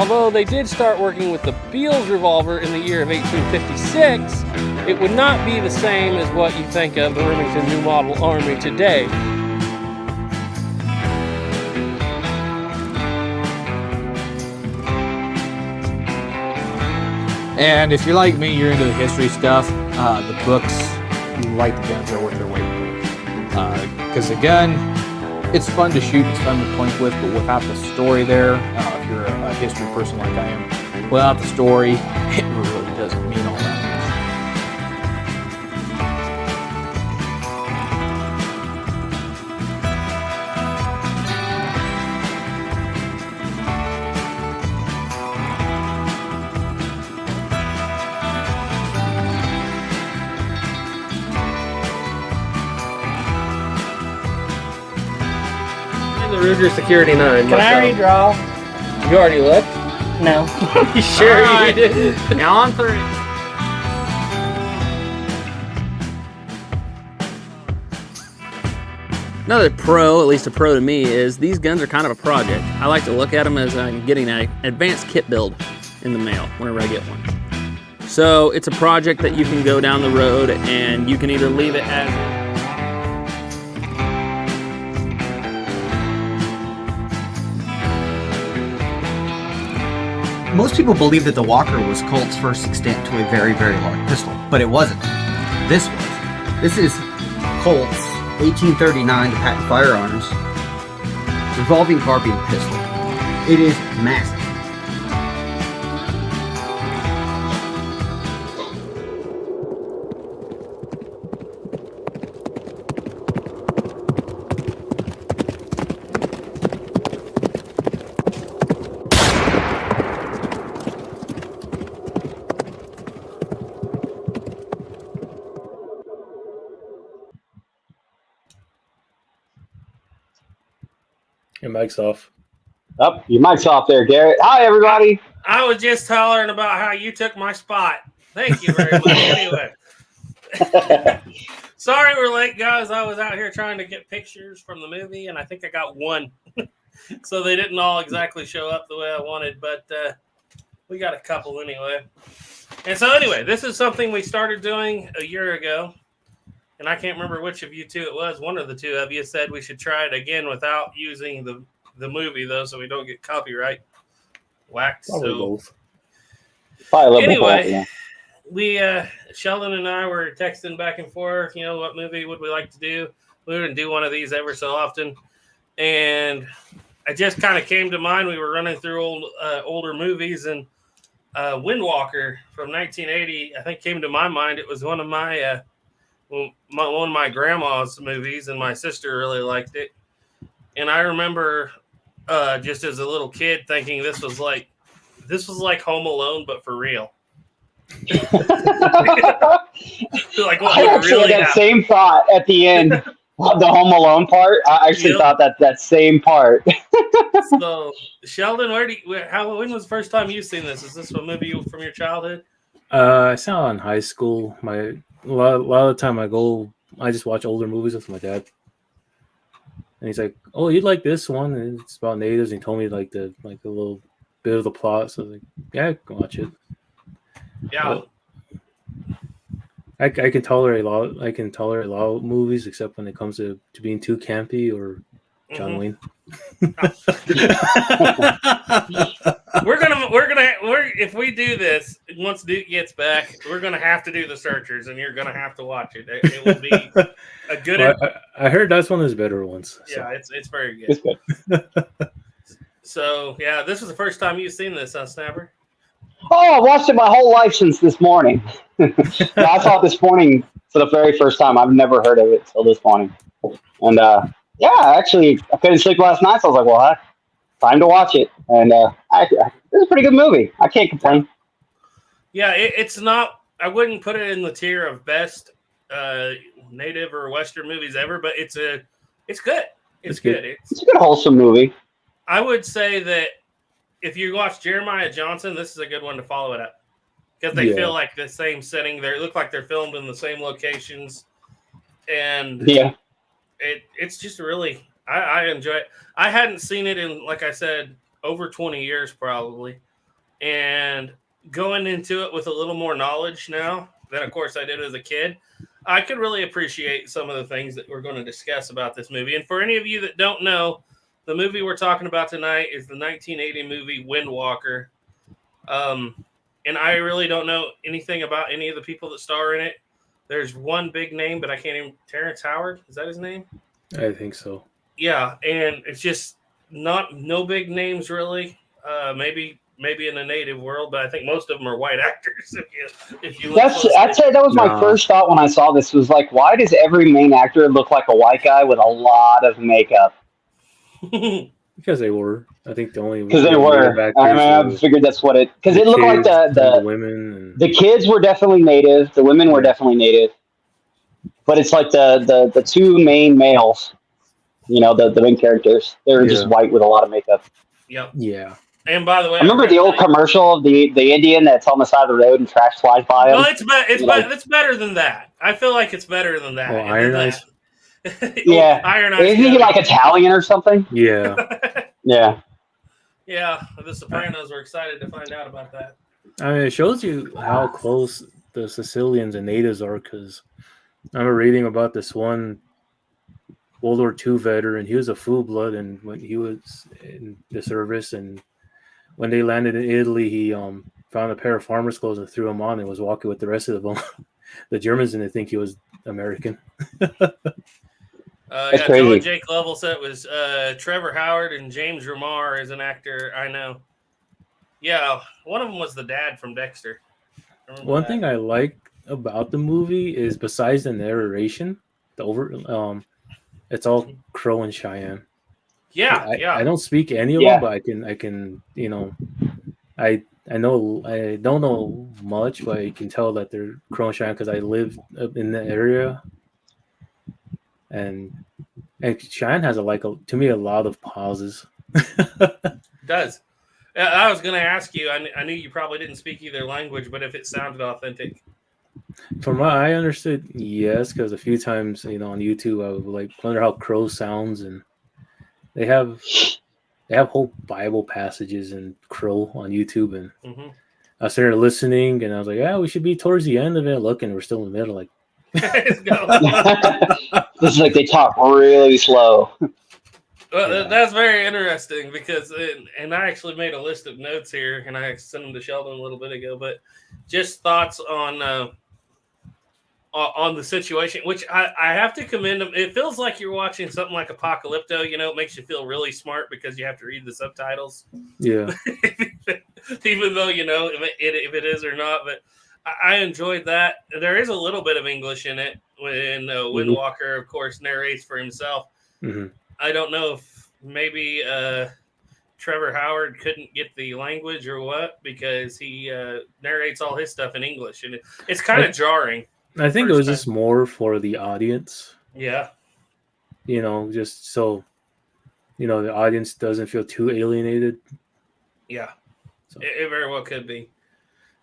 although they did start working with the Beals revolver in the year of 1856, it would not be the same as what you think of the Remington New Model Army today. And if you're like me, you're into the history stuff, the books, like the guns, are worth their weight in gold. Because again, it's fun to shoot, it's fun to point with, but without the story there, if you're a history person like I am, without the story, it really doesn't mean all that Ruger Security 9. Can I redraw? You already looked? No. You sure Right. you did? Now on 3. Another pro, at least a pro to me, is these guns are kind of a project. I like to look at them as I'm getting an advanced kit build in the mail whenever I get one. So it's a project that you can go down the road and you can either leave it as Most people believe that the Walker was Colt's first extent to a very, very large pistol, but it wasn't. This was. This is Colt's 1839 to patent firearms revolving carbine pistol. It is massive. Your mic's off. Oh, your mic's off there, Garrett. Hi, everybody. I was just hollering about how you took my spot. Thank you very much. Anyway. Sorry we're late, guys. I was out here trying to get pictures from the movie, and I think I got one. So they didn't all exactly show up the way I wanted, but we got a couple anyway. And so anyway, this is something we started doing a year ago. And I can't remember which of you two it was. One of the two of you said we should try it again without using the movie, though, so we don't get copyright whacked. Probably So both. Probably a little bit anyway, both, yeah. we Sheldon and I were texting back and forth. You know, what movie would we like to do? We wouldn't do one of these ever so often, and I just kind of came to mind. We were running through older movies, and Windwalker from 1980, I think, came to my mind. It was one of my one of my grandma's movies, and my sister really liked it. And I remember just as a little kid thinking this was like Home Alone, but for real. Like what I actually really had that happened. same thought at the end of the Home Alone part. I actually thought that same part. So, Sheldon, when was the first time you seen this? Is this a movie from your childhood? I saw it in high school. A lot of the time I just watch older movies with my dad. And he's like, "Oh, you'd like this one? And it's about natives." And he told me like a little bit of the plot. So I was like, "Yeah, I can watch it." Yeah. I can tolerate a lot. I can tolerate a lot of movies, except when it comes to being too campy or John Wayne. If we do this once Duke gets back, we're gonna have to do the Searchers, and you're gonna have to watch it. It will be a good. Well, I heard that's one of his better ones. So. Yeah, it's very good. It's good. So yeah, this is the first time you've seen this, huh, Snapper? Oh, I've watched it my whole life since this morning. I saw it this morning for the very first time. I've never heard of it till this morning. And actually, I couldn't sleep last night, so I was like, well, time to watch it. And it's a pretty good movie. I can't complain. Yeah, it's not. I wouldn't put it in the tier of best native or Western movies ever, but it's good. It's good. It's a good, wholesome movie. I would say that if you watch Jeremiah Johnson, this is a good one to follow it up because they feel like the same setting. They look like they're filmed in the same locations, and it's just I enjoy it. I hadn't seen it in, like I said, over 20 years probably, and going into it with a little more knowledge now than, of course, I did as a kid, I could really appreciate some of the things that we're going to discuss about this movie. And for any of you that don't know, the movie we're talking about tonight is the 1980 movie Windwalker. And I really don't know anything about any of the people that star in it. There's one big name, but I can't even. Terrence Howard, is that his name? I think so. Yeah, and it's just no big names really. Maybe in the native world, but I think most of them are white actors. If you look I'd say that was my first thought when I saw this. Was like, why does every main actor look like a white guy with a lot of makeup? Because they were. I think the only because they were. I mean, I figured that's what it. Because it looked like the women. And, the kids were definitely native. The women were definitely native. But it's like the two main males. You know, the main characters. They were just white with a lot of makeup. Yep. Yeah. And by the way, I remember the old commercial of the Indian that's on the side of the road and trash flies by him. Well, it's better than that. I feel like it's better than that. Well, Iron Eyes. Yeah, Iron Eyes. Isn't he like Italian or something? Yeah. Yeah. Yeah, the Sopranos were excited to find out about that. I mean, it shows you how close the Sicilians and natives are. Because I remember reading about this one World War II veteran. He was a full blood, and when he was in the service, and when they landed in Italy, he found a pair of farmer's clothes and threw them on and was walking with the rest of them. The Germans didn't think he was American. That's crazy. Jake Lovell said it was Trevor Howard and James Remar is an actor I know. Yeah, one of them was the dad from Dexter. One thing I like about the movie is besides the narration, it's all Crow and Cheyenne. Yeah, I don't speak any of them, but I can, you know, I don't know much, but I can tell that they're Crow and Cheyenne because I live in the area, and Cheyenne has to me a lot of pauses. It does. I was going to ask you. I knew you probably didn't speak either language, but if it sounded authentic. From what I understood, yes, because a few times, you know, on YouTube, I would wonder how Crow sounds, and they have whole Bible passages in Crow on YouTube, and I started listening, and I was like, yeah, we should be towards the end of it. Looking, we're still in the middle, like. Let's go. This is like they talk really slow. Well, that's very interesting because, and I actually made a list of notes here, and I sent them to Sheldon a little bit ago. But just thoughts on the situation, which I have to commend them. It feels like you're watching something like Apocalypto. You know, it makes you feel really smart because you have to read the subtitles. Yeah. Even though you know if it is or not, but I enjoyed that. There is a little bit of English in it when Windwalker, of course, narrates for himself. Mm-hmm. I don't know if maybe Trevor Howard couldn't get the language or what, because he narrates all his stuff in English, and it's kind of jarring. I think it was just more for the audience. Yeah. You know, just so, you know, the audience doesn't feel too alienated. Yeah. So. It very well could be.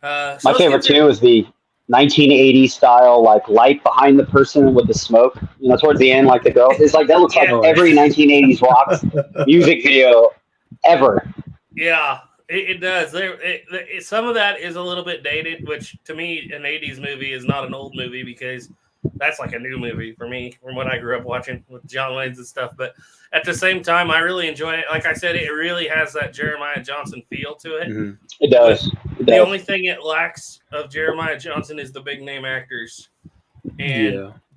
My favorite, too, is the 1980s style, like, light behind the person with the smoke. You know, towards the end, like the girl. It's like that looks like every 1980s rock music video ever. Yeah, it does. Some of that is a little bit dated, which to me, an 80s movie is not an old movie because that's like a new movie for me from what I grew up watching with John Wayne's and stuff. But at the same time, I really enjoy it. Like I said, it really has that Jeremiah Johnson feel to it. Mm-hmm. It does. The only thing it lacks of Jeremiah Johnson is the big name actors.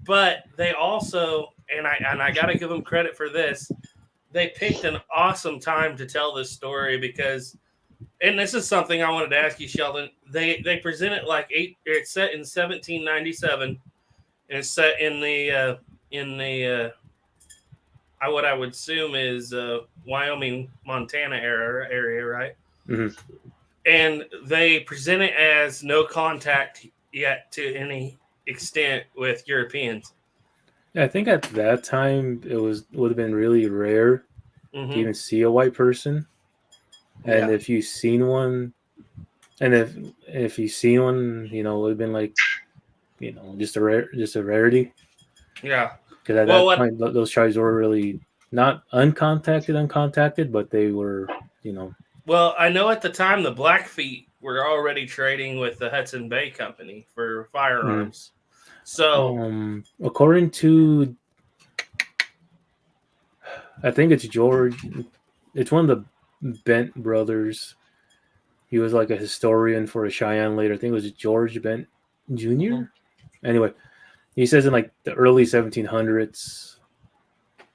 But they also, and I got to give them credit for this, they picked an awesome time to tell this story because, and this is something I wanted to ask you, Sheldon. They present it like it's set in 1797, and it's set in the what I would assume is Wyoming, Montana area, right? Mm-hmm. And they present it as no contact yet to any extent with Europeans. I think at that time it would have been really rare to even see a white person, and if you've seen one, and if you've seen one, you know, it would have been like, you know, just a rarity. Yeah, because at that point those tribes were really not uncontacted, but they were, you know, Well, I know at the time the Blackfeet were already trading with the Hudson Bay Company for firearms. So, according to, I think it's George. It's one of the Bent brothers. He was like a historian for a Cheyenne later. I think it was George Bent Jr. Anyway, he says in like the early 1700s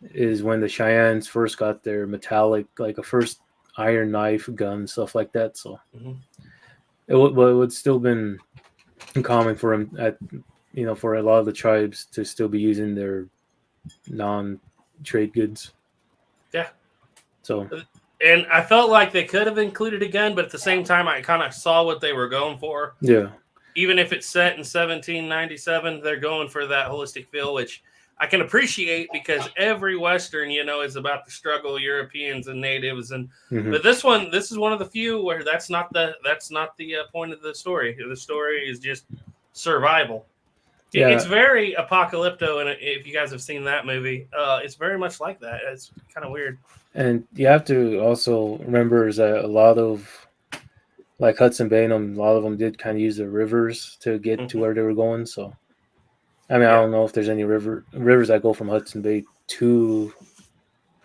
is when the Cheyennes first got their metallic, like a first iron knife gun, stuff like that. So it would still been common for him for a lot of the tribes to still be using their non-trade goods. Yeah. So. And I felt like they could have included a gun, but at the same time, I kind of saw what they were going for. Yeah. Even if it's set in 1797, they're going for that holistic feel, which I can appreciate because every Western, is about the struggle, Europeans and natives, but this is one of the few where that's not the point of the story. The story is just survival. Yeah. It's very apocalypto, and if you guys have seen that movie, it's very much like that. It's kind of weird. And you have to also remember is that a lot of, like Hudson Bay, a lot of them did kind of use the rivers to get to where they were going. So, I mean, I don't know if there's any rivers that go from Hudson Bay to,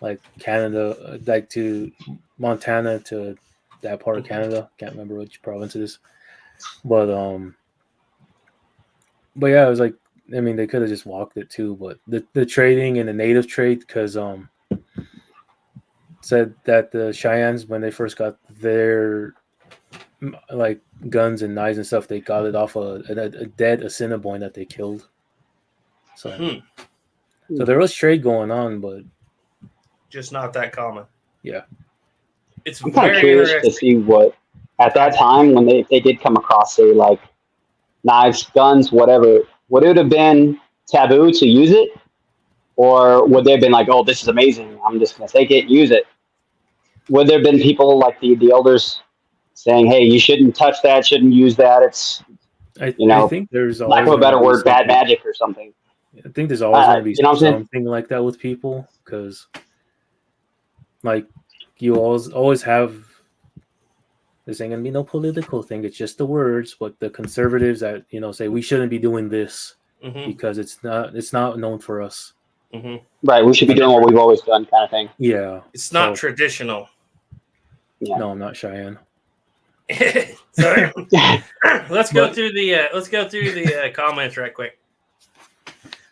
like, Canada, like to Montana to that part of Canada. Can't remember which province it is. But yeah, it was like, I mean, they could have just walked it too. But the trading and the native trade, because said that the Cheyennes, when they first got their like guns and knives and stuff, they got it off a dead Assiniboine that they killed. So, so there was trade going on, but just not that common. Yeah, I'm kind of curious to see what at that time when they did come across, say, like knives, guns, whatever. Would it have been taboo to use it, or would they have been like, "Oh, this is amazing. I'm just going to take it, use it"? Would there have been people like the elders saying, "Hey, you shouldn't touch that, shouldn't use that"? It's I think there's lack of a better word, bad magic or something. I think there's always going to be something like that with people because, like, you always have. There's ain't going to be no political thing. It's just the words, but the conservatives that say we shouldn't be doing this because it's not known for us. Right, we should be doing what we've always done, kind of thing. Yeah, it's not traditional. Yeah. No, I'm not Cheyenne. Sorry. Let's go through the comments right quick.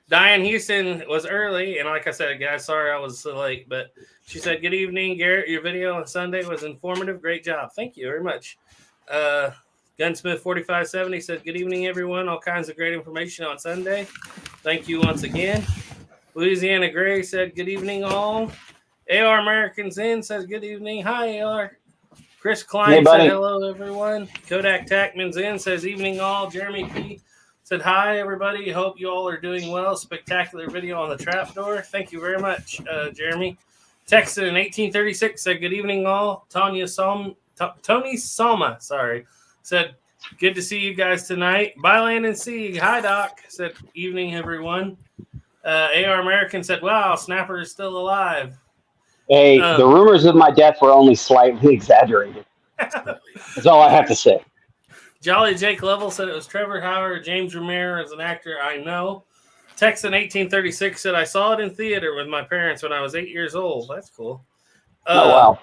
Diane Houston was early, and like I said, guys, sorry I was so late, but she said, "Good evening, Garrett. Your video on Sunday was informative. Great job. Thank you very much." Gunsmith 4570 said, "Good evening, everyone. All kinds of great information on Sunday. Thank you once again." Louisiana Gray said, "Good evening, all." AR Americans In says, "Good evening." Hi, AR. Chris Klein said, "Hello, everyone." Kodak Tackman's In says, "Evening, all." Jeremy P said, "Hi, everybody. Hope you all are doing well. Spectacular video on the trapdoor." Thank you very much, Jeremy. Texan in 1836 said, "Good evening, all." Tony Salma, said, "Good to see you guys tonight." Byland and C, "Hi, Doc." Said, "Evening, everyone." AR American said, "Wow, Snapper is still alive." Hey, the rumors of my death were only slightly exaggerated. That's all I have to say. Jolly Jake Level said it was Trevor Howard. James Romero is an actor I know. Texan 1836 said, "I saw it in theater with my parents when I was 8 years old." That's cool. Oh, wow.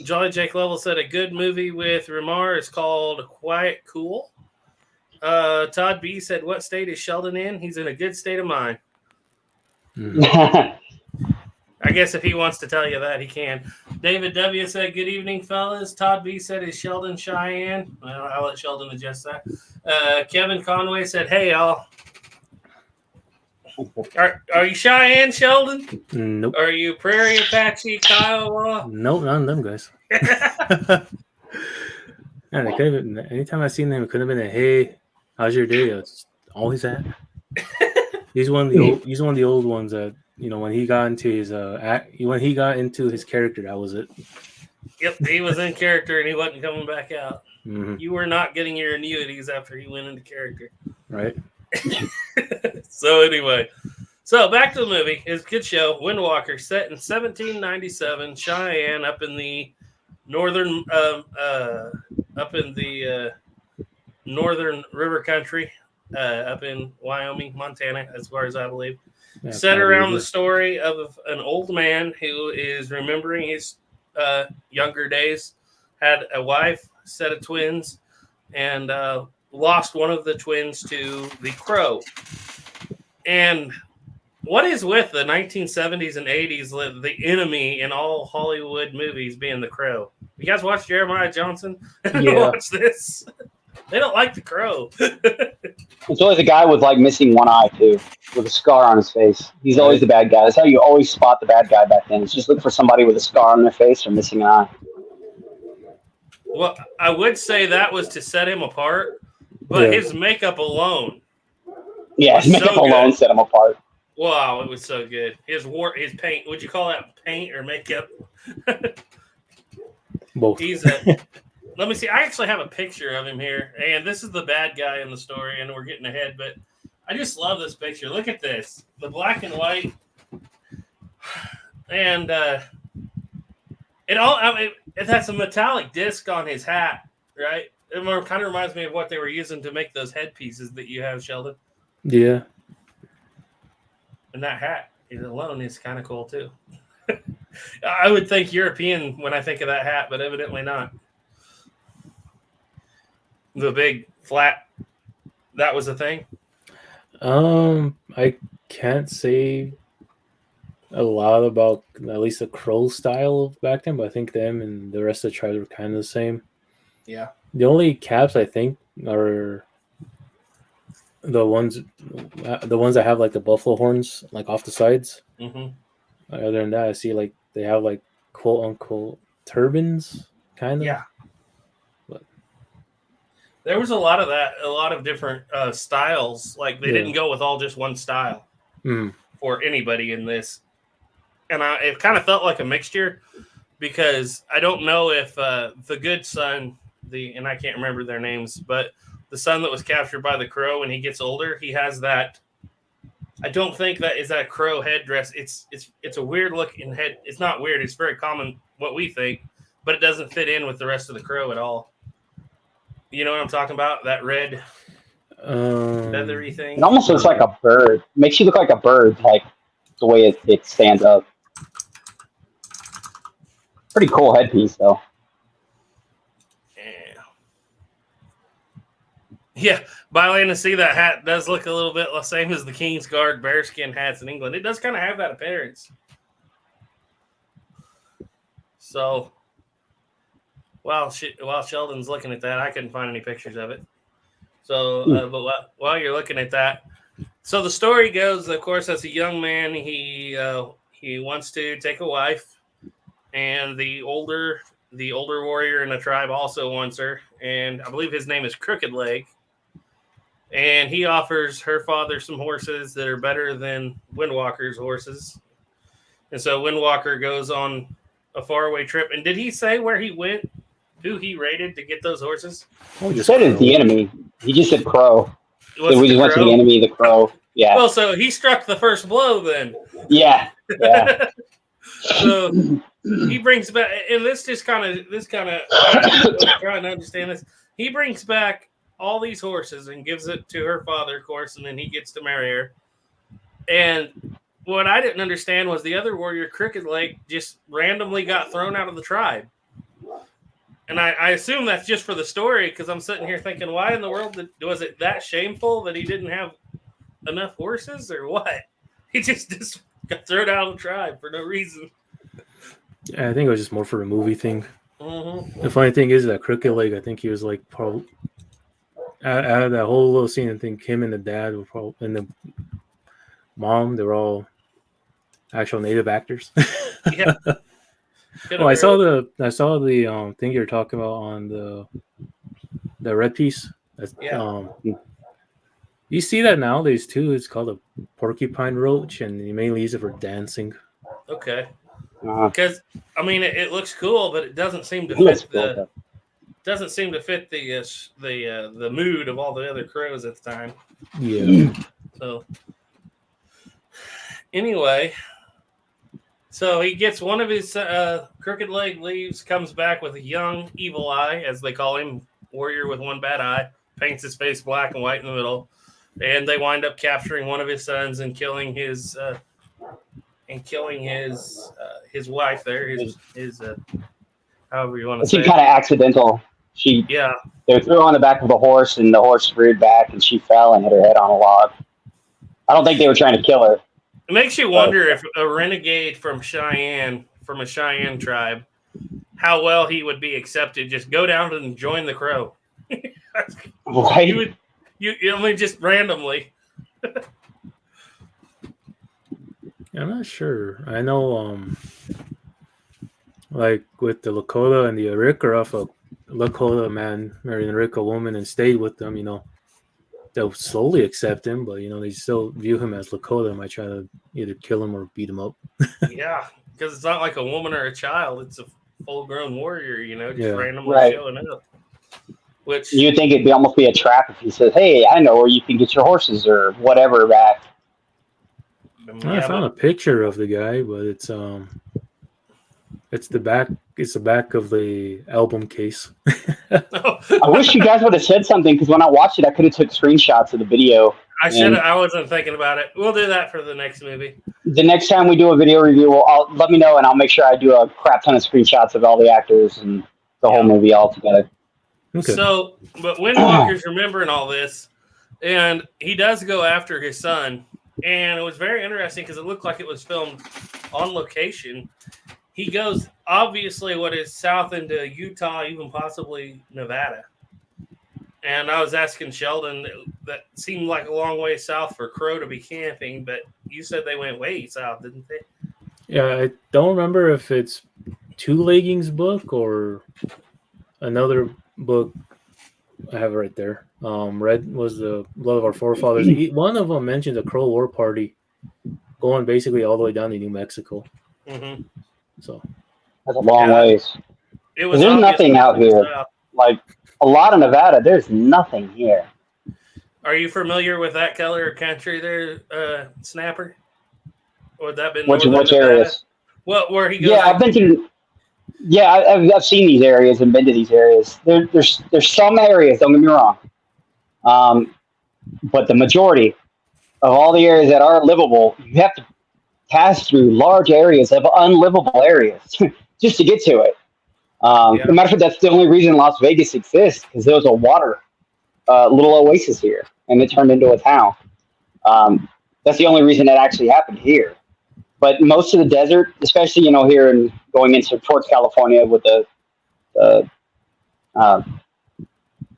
Jolly Jake Level said, "A good movie with Ramar is called Quiet Cool." Todd B said, "What state is Sheldon in? He's in a good state of mind." I guess if he wants to tell you that, he can. David W. said, "Good evening, fellas." Todd B. said, "Is Sheldon Cheyenne?" Well, I'll let Sheldon adjust that. Kevin Conway said, "Hey, y'all. Are you Cheyenne, Sheldon? Nope. Are you Prairie Apache, Kiowa?" Nope, none of them guys. Yeah, they could have been, anytime I seen them, it could have been a "Hey, how's your day?" It's always that. He's one of the old ones that when he got into his character, that was it. Yep, he was in character and he wasn't coming back out. Mm-hmm. You were not getting your annuities after he went into character. Right. So anyway, back to the movie. It's a good show. Windwalker, set in 1797, Cheyenne, up in the northern up in the northern river country, up in Wyoming, Montana, as far as I believe. Yeah, Set probably around the is. story of an old man who is remembering his younger days, had a wife, set of twins, and lost one of the twins to the crow. And what is with the 1970s and 80s, the enemy in all Hollywood movies being the crow? You guys watch Jeremiah Johnson? Yeah. Watch this. They don't like the crow. It's always a guy with like missing one eye too, with a scar on his face. He's always the bad guy. That's how you always spot the bad guy back then. It's just look for somebody with a scar on their face or missing an eye. Well, I would say that was to set him apart, but his makeup alone. Yeah, his makeup alone set him apart. Wow, it was so good. His paint. Would you call that paint or makeup? Both. He's let me see. I actually have a picture of him here, and this is the bad guy in the story, and we're getting ahead, but I just love this picture. Look at this. The black and white. And it has a metallic disc on his hat, right? It kind of reminds me of what they were using to make those headpieces that you have, Sheldon. Yeah. And that hat alone is kind of cool, too. I would think European when I think of that hat, but evidently not. The big flat, that was a thing? I can't say a lot about at least the crow style back then, but I think them and the rest of the tribes were kind of the same. Yeah. The only caps I think are the ones that have like the buffalo horns like off the sides. Mm-hmm. Other than that, I see like they have like quote unquote turbans, kind of. Yeah. But there was a lot of that, a lot of different styles. Like they didn't go with all just one style for anybody in this. And it kind of felt like a mixture because I don't know if the good son, and I can't remember their names, but the son that was captured by the crow, when he gets older, he has that. I don't think that is that crow headdress. It's a weird looking head. It's not weird. It's very common what we think, but it doesn't fit in with the rest of the crow at all. You know what I'm talking about? That red feathery thing. It almost looks like a bird. Makes you look like a bird, like the way it stands up. Pretty cool headpiece, though. Yeah, by to see that hat does look a little bit the same as the King's Guard bearskin hats in England. It does kind of have that appearance. So, while Sheldon's looking at that, I couldn't find any pictures of it. So, but while you're looking at that, so the story goes, of course, as a young man, he wants to take a wife, and the older warrior in the tribe also wants her, and I believe his name is Crooked Leg. And he offers her father some horses that are better than Windwalker's horses. And so Windwalker goes on a faraway trip. And did he say where he went, who he raided to get those horses? He said it's the enemy. He just said crow. So we just went to the enemy, the crow. Yeah. Well, so he struck the first blow then. Yeah. So he brings back, and this kind of I'm trying to understand this. He brings back all these horses and gives it to her father, of course, and then he gets to marry her. And what I didn't understand was the other warrior, Crooked Leg, just randomly got thrown out of the tribe. And I assume that's just for the story, because I'm sitting here thinking, why in the world was it that shameful that he didn't have enough horses, or what? He just got thrown out of the tribe for no reason. Yeah, I think it was just more for a movie thing. Mm-hmm. The funny thing is that Crooked Leg, I think he was like probably out of that whole little scene. I think him and the dad were probably, and the mom, they were all actual native actors. Yeah. Oh, I saw the thing you were talking about on the red piece. You see that nowadays too. It's called a porcupine roach, and you mainly use it for dancing. Okay. Because I mean, it looks cool, but it doesn't seem to fit the the mood of all the other crows at the time. Yeah. So anyway, So he gets one of his crooked leg, leaves, comes back with a young evil eye, as they call him, warrior with one bad eye, paints his face black and white in the middle, and they wind up capturing one of his sons and killing his his wife there, his however you want to It say seemed it. kind of accidental. Yeah, They threw her on the back of the horse, and the horse reared back, and she fell and hit her head on a log. I don't think they were trying to kill her. it makes you wonder if a renegade from a Cheyenne tribe, how well he would be accepted. Just go down and join the Crow. Right? I mean, just randomly. I'm not sure. I know, like with the Lakota and the Arikara, if a Lakota man married an Arikara woman and stayed with them, they'll slowly accept him, but they still view him as Lakota and might try to either kill him or beat him up. Yeah, because it's not like a woman or a child; it's a full-grown warrior. Just randomly Right. showing up. Which You'd think it'd almost be a trap if he says, "Hey, I know where you can get your horses or whatever back." I found a picture of the guy, but it's the back. It's the back of the album case. I wish you guys would have said something, because when I watched it, I could have took screenshots of the video. I should. I wasn't thinking about it. We'll do that for the next movie. The next time we do a video review, let me know, and I'll make sure I do a crap ton of screenshots of all the actors and the whole movie all together. Okay. So, but Windwalker's remembering all this, and he does go after his son, and it was very interesting because it looked like it was filmed on location. He goes, obviously, what is south into Utah, even possibly Nevada. And I was asking Sheldon, that seemed like a long way south for Crow to be camping, but you said they went way south, didn't they? Yeah, I don't remember if it's Two Leggings book or another book. I have it right there. Red was the blood of our forefathers. One of them mentioned a Crow war party going basically all the way down to New Mexico. Mm-hmm. So That's a long ways. It was There's nothing out here. south. Like a lot of Nevada, there's nothing here. Are you familiar with that color of country there, Snapper? Or would that been Which Nevada? areas? Well, where he goes. Yeah, I've been to. Yeah, I've seen these areas and been to these areas. There's some areas. Don't get me wrong. But the majority of all the areas that are livable, you have to pass through large areas of unlivable areas just to get to it. No matter if that's the only reason Las Vegas exists, because there was a water little oasis here, and it turned into a town. That's the only reason that actually happened here. But most of the desert, especially here and going into towards California with the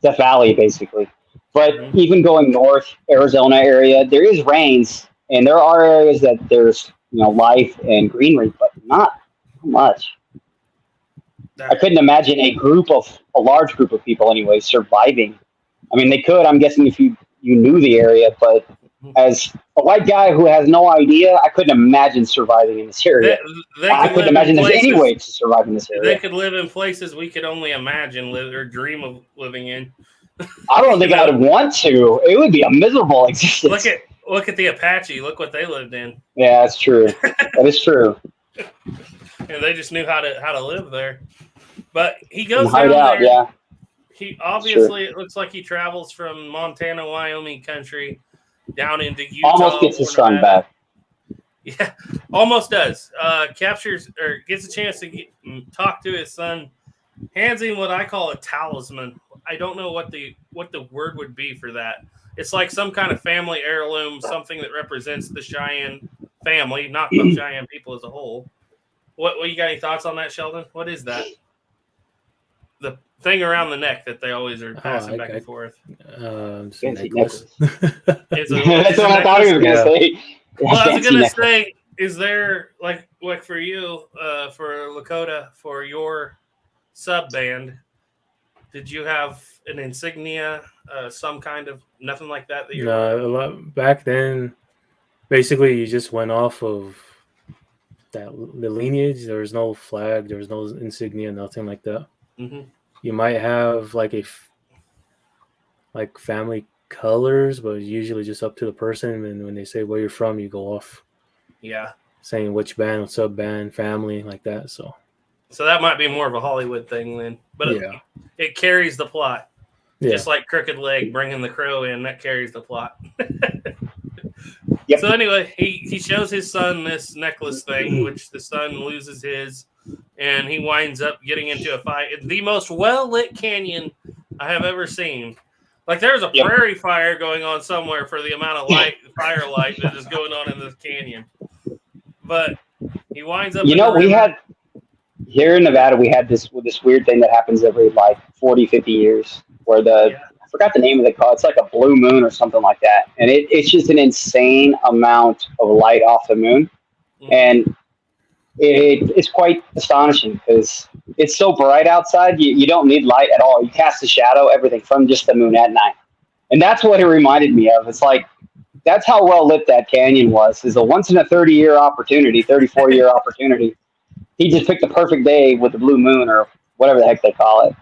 Death Valley, basically. But even going north, Arizona area, there is rains, and there are areas that there's life and greenery, but not much. I couldn't imagine a large group of people anyway surviving. I mean, they could. I'm guessing if you knew the area, but as a white guy who has no idea, I couldn't imagine surviving in this area. I couldn't imagine there's any way to survive in this area. They could live in places we could only imagine or dream of living in. I don't think I'd want to. It would be a miserable existence. Look at the Apache. Look what they lived in. Yeah, that's true. That is true. And they just knew how to live there. But he goes hide down out, there. yeah. He obviously it looks like he travels from Montana, Wyoming country down into Utah. Almost gets his son back. Yeah, almost does. Captures or gets a chance to talk to his son. Hands him what I call a talisman. I don't know what the word would be for that. It's like some kind of family heirloom, something that represents the Cheyenne family, not the Cheyenne people as a whole. What you got any thoughts on that, Sheldon? What is that? The thing around the neck that they always are passing back and forth. It's a necklace. That's what I thought he was going to say. Well, I was going to say, is there like for you, for Lakota, for your sub band, did you have an insignia, some kind of nothing like that? No, back then, basically you just went off of the lineage. There was no flag, there was no insignia, nothing like that. Mm-hmm. You might have like family colors, but usually just up to the person. And when they say where you're from, you go off. Yeah. saying which band, sub band, family, like that. So that might be more of a Hollywood thing then, but yeah, it carries the plot. yeah. Just like Crooked Leg bringing the crow in, that carries the plot. Yep. So anyway, he shows his son this necklace thing, which the son loses his, and he winds up getting into a fight in the most well-lit canyon I have ever seen. Like there's a Yep. prairie fire going on somewhere for the amount of firelight that is going on in this canyon. But he winds up. You know, we had here in Nevada, we had this weird thing that happens every like 40, 50 years where I forgot the name of the call. It's like a blue moon or something like that. And it's just an insane amount of light off the moon. And it's quite astonishing because it's so bright outside. You don't need light at all. You cast a shadow, everything from just the moon at night. And that's what it reminded me of. It's like, that's how well lit that canyon was. Is a once in a 30-year opportunity, 34-year opportunity. He just picked the perfect day with the blue moon or whatever the heck they call it.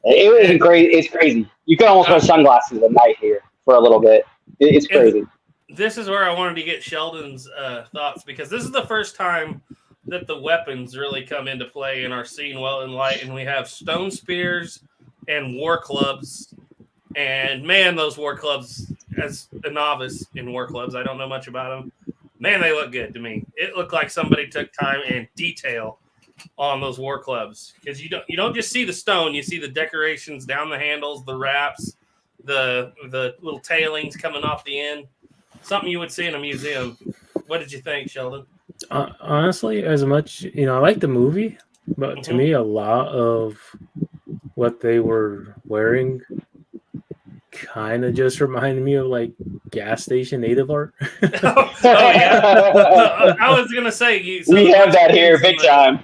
It was great. It's crazy. You can almost wear sunglasses at night here for a little bit. It's crazy. This is where I wanted to get Sheldon's thoughts, because this is the first time that the weapons really come into play and are seen well in light, and we have stone spears and war clubs. And man, those war clubs, as a novice in war clubs, I don't know much about them. Man, they look good to me. It looked like somebody took time and detail on those war clubs, because you don't just see the stone, you see the decorations down the handles, the wraps, the little tailings coming off the end. Something you would see in a museum. What did you think, Sheldon? Honestly, as much, I like the movie, but to me, a lot of what they were wearing kind of just reminded me of like gas station native art. Oh yeah. I was gonna say we have that here big time.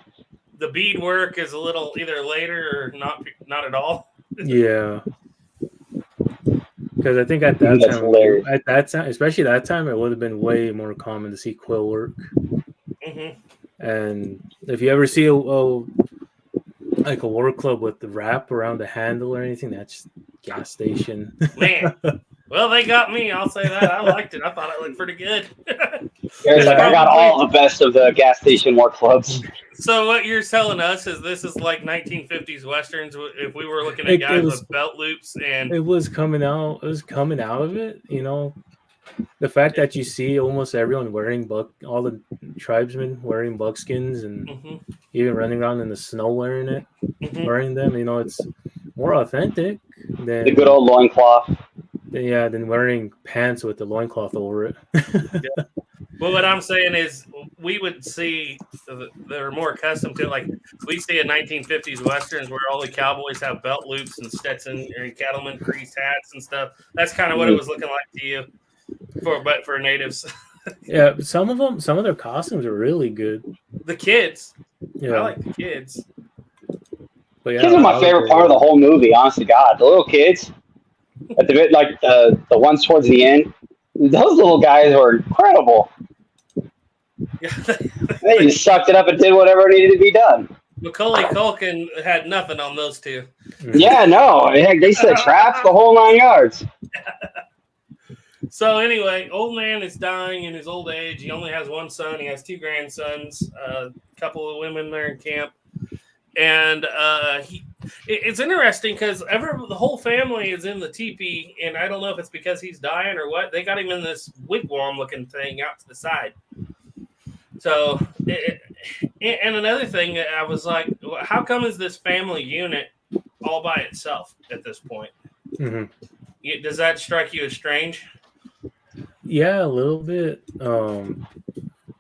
The beadwork is a little either later or not at all. Yeah. Because I think at that time, especially that time, it would have been way more common to see quill work. And if you ever see a work club with the wrap around the handle or anything, that's gas station. Man, well, they got me. I'll say that. I liked it. I thought it looked pretty good. Like, I got all the best of the gas station work clubs. So what you're telling us is this is like 1950s westerns. If we were looking at guys with belt loops, and it was coming out. It was coming out of it. The fact that you see almost everyone wearing all the tribesmen wearing buckskins and even running around in the snow wearing them. It's more authentic than the good old loincloth. Yeah, than wearing pants with the loincloth over it. Yeah. Well, what I'm saying is we would see they're more accustomed to, like, we see in 1950s westerns where all the cowboys have belt loops and Stetson and cattleman creased hats and stuff. That's kind of what it was looking like to you, for natives. Yeah, some of their costumes are really good. The kids, yeah, I like the kids. But yeah, kids are my favorite part of the whole movie. Honest to God, the little kids at the bit, like the ones towards the end. Those little guys were incredible. They just sucked it up and did whatever needed to be done. Macaulay Culkin had nothing on those two. Yeah, no. Heck, they set traps the whole 9 yards. So anyway, old man is dying in his old age. He only has one son. He has two grandsons, a couple of women there in camp. And it's interesting because the whole family is in the teepee, and I don't know if it's because he's dying or what. They got him in this wigwam-looking thing out to the side. So, and another thing, I was like, how come is this family unit all by itself at this point? Mm-hmm. Does that strike you as strange? Yeah, a little bit.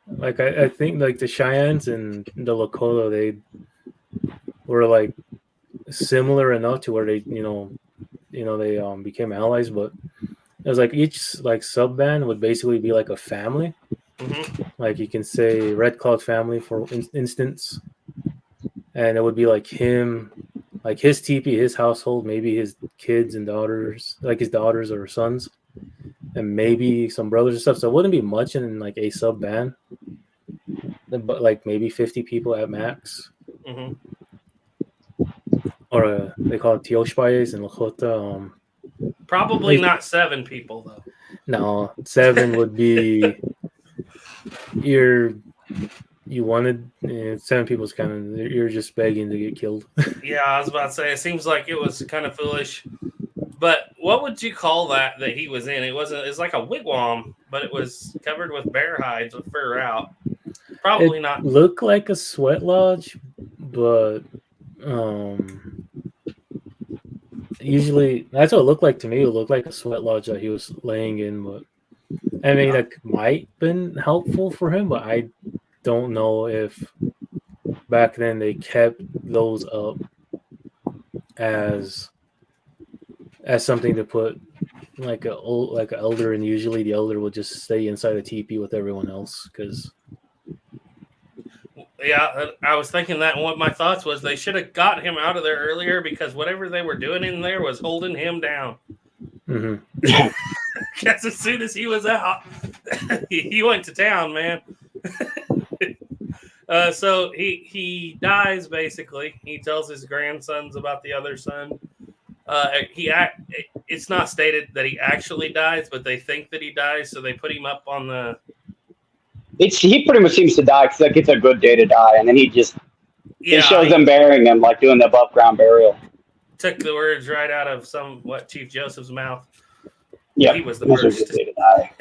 Like I think like the Cheyennes and the Lakota, they were like similar enough to where they, they became allies, but it was like each like sub band would basically be like a family. Mm-hmm. Like you can say Red Cloud family for instance, and it would be like him, like his teepee, his household, maybe his kids and daughters, like his daughters or sons, and maybe some brothers and stuff. So it wouldn't be much in like a sub band, but like maybe 50 people at max. Mm-hmm. Or they call it Tioshpayes and Lakota. Probably not 7 people though. No, 7 would be you're you wanted 7 people's kind of you're just begging to get killed. Yeah, I was about to say, it seems like it was kind of foolish. But what would you call that he was in? It's like a wigwam, but it was covered with bear hides with fur out. Probably It not. looked like a sweat lodge, but usually that's what it looked like to me. It looked like a sweat lodge that he was laying in, but I mean that might been helpful for him, but I don't know if back then they kept those up as something to put like an elder, and usually the elder would just stay inside a teepee with everyone else because. Yeah, I was thinking that, and what my thoughts was they should have got him out of there earlier because whatever they were doing in there was holding him down. Mm-hmm. Because as soon as he was out, he went to town, man. So he dies, basically. He tells his grandsons about the other son. It's not stated that he actually dies, but they think that he dies, so they put him up on the... He pretty much seems to die because like it's a good day to die, and then he shows them burying him, like doing the above ground burial. Took the words right out of Chief Joseph's mouth. Yeah, he was the first to die.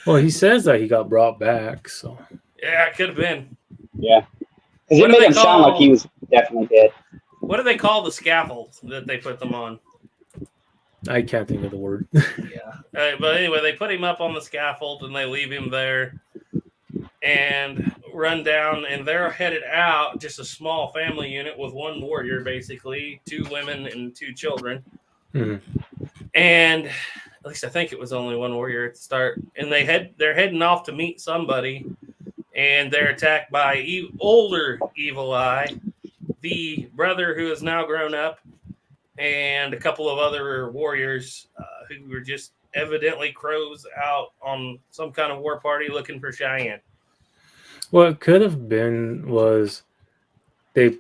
Well, he says that he got brought back, so yeah, it could have been. Yeah, because it made him sound like he was definitely dead. What do they call the scaffold that they put them on? I can't think of the word. Yeah. But anyway, they put him up on the scaffold and they leave him there and run down, and they're headed out, just a small family unit with one warrior, basically, 2 women and 2 children. Mm-hmm. And at least I think it was only one warrior at the start. And they're heading off to meet somebody, and they're attacked by older Evil Eye, the brother who is now grown up, and a couple of other warriors who were just evidently crows out on some kind of war party looking for Cheyenne. What it could have been was that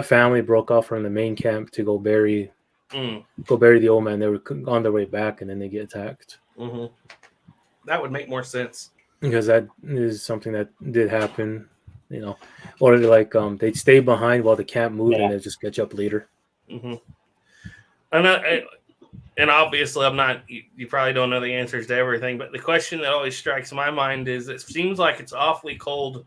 family broke off from the main camp to go bury the old man. They were on their way back, and then they get attacked. Mm-hmm. That would make more sense, because that is something that did happen, or they'd stay behind while the camp moved, and they'd just catch up later. Mm-hmm. And obviously, I'm not. You probably don't know the answers to everything, but the question that always strikes my mind is: it seems like it's awfully cold,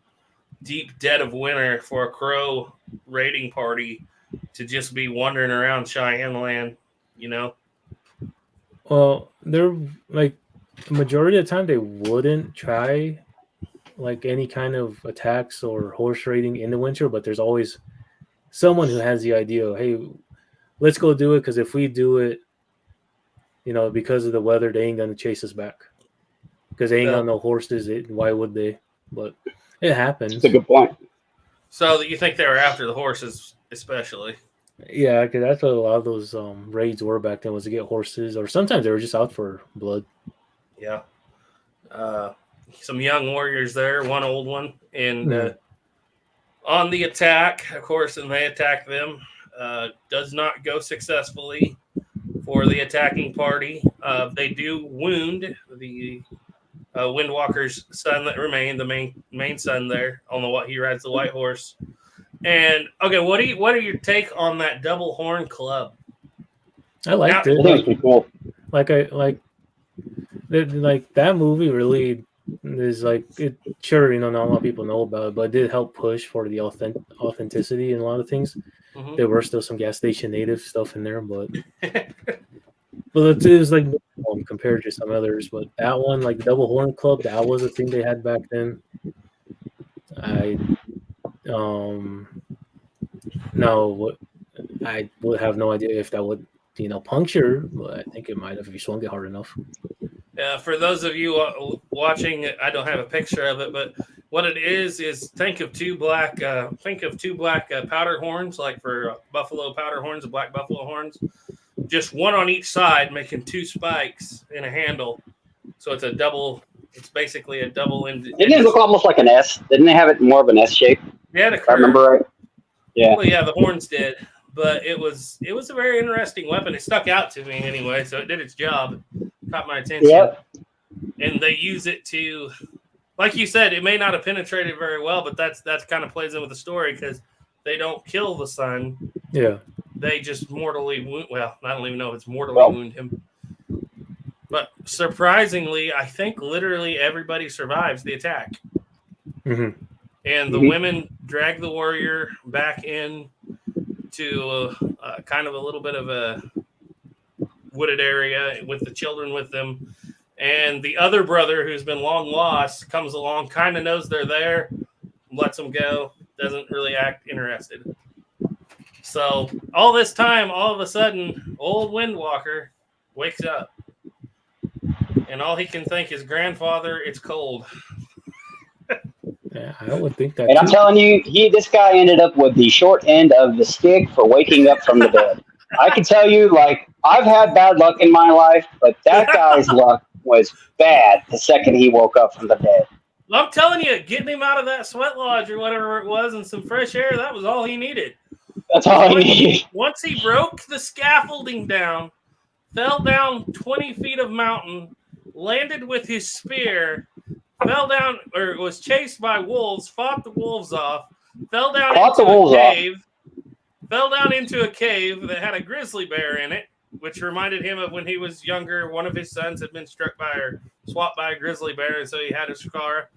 deep dead of winter for a Crow raiding party to just be wandering around Cheyenne land. Well, they're like the majority of the time they wouldn't try like any kind of attacks or horse raiding in the winter, but there's always someone who has the idea, hey, let's go do it, because if we do it, because of the weather, they ain't gonna chase us back because they ain't got no horses. Why would they? But it happens. That's a good point. So you think they were after the horses, especially? Yeah, because that's what a lot of those raids were back then, was to get horses, or sometimes they were just out for blood. Yeah. Some young warriors there, one old one, and on the attack, of course, and they attack them. Does not go successfully for the attacking party. They do wound the Windwalker's son that remained, the main son there he rides the white horse. And okay, what are your take on that double horn club? I liked it. I think it's pretty cool. Like that movie really is sure, not a lot of people know about it, but it did help push for the authenticity in a lot of things. Mm-hmm. There were still some gas station native stuff in there, but it was like compared to some others. But that one, like the double horn club, that was a thing they had back then. I would have no idea if that would puncture, but I think it might have if you swung it hard enough. For those of you watching, I don't have a picture of it, but what it is think of two black powder horns, like for buffalo powder horns, the black buffalo horns, just one on each side, making 2 spikes in a handle. So it's a double. It's basically a double. Didn't it look almost like an S? Didn't they have it more of an S shape? Yeah, if I remember right. Yeah. Well, yeah, the horns did, but it was a very interesting weapon. It stuck out to me anyway, so it did its job. Caught my attention. Yep. And they use it to like you said, it may not have penetrated very well, but that's kind of plays in with the story because they don't kill the son. Yeah. They just mortally wound. Well, I don't even know if it's mortally wound him. But surprisingly, I think literally everybody survives the attack. Mm-hmm. And the women drag the warrior back in to kind of a little bit of a wooded area with the children with them. And the other brother, who's been long lost, comes along, kind of knows they're there, lets them go, doesn't really act interested. So all this time, all of a sudden, old Windwalker wakes up. And all he can think is, grandfather, it's cold. Yeah, I would think that. And I'm telling you, this guy ended up with the short end of the stick for waking up from the bed. I can tell you, like, I've had bad luck in my life, but that guy's luck was bad the second he woke up from the bed. I'm telling you, getting him out of that sweat lodge or whatever it was and some fresh air, that was all he needed. That's all he needed. Once he broke the scaffolding down, fell down 20 feet of mountain, landed with his spear, fell down, or was chased by wolves, fought the wolves off, fell down into a cave that had a grizzly bear in it, which reminded him of when he was younger. One of his sons had been struck by or swapped by a grizzly bear, and so he had a scar.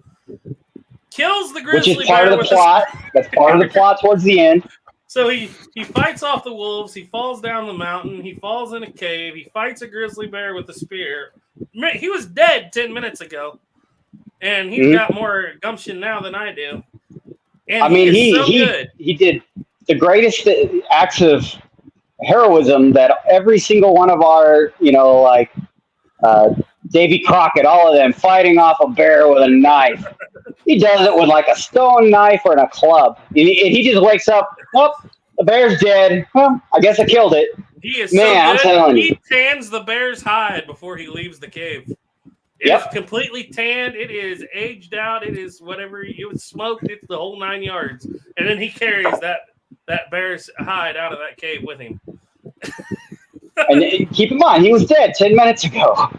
Kills the grizzly bear. Which is part of the plot. That's part of the plot towards the end. So he fights off the wolves. He falls down the mountain. He falls in a cave. He fights a grizzly bear with a spear. He was dead 10 minutes ago, and he's got more gumption now than I do. And I mean, he did the greatest acts of heroism that every single one of our, Davy Crockett, all of them fighting off a bear with a knife. He does it with like a stone knife or a club. And he just wakes up, oh, the bear's dead. Well, I guess I killed it. He is Man, so good. I'm telling He you. tans the bear's hide before he leaves the cave. It's completely tanned. It is aged out. It is whatever. It was smoked. It's the whole 9 yards. And then he carries that bear's hide out of that cave with him. And keep in mind, he was dead 10 minutes ago.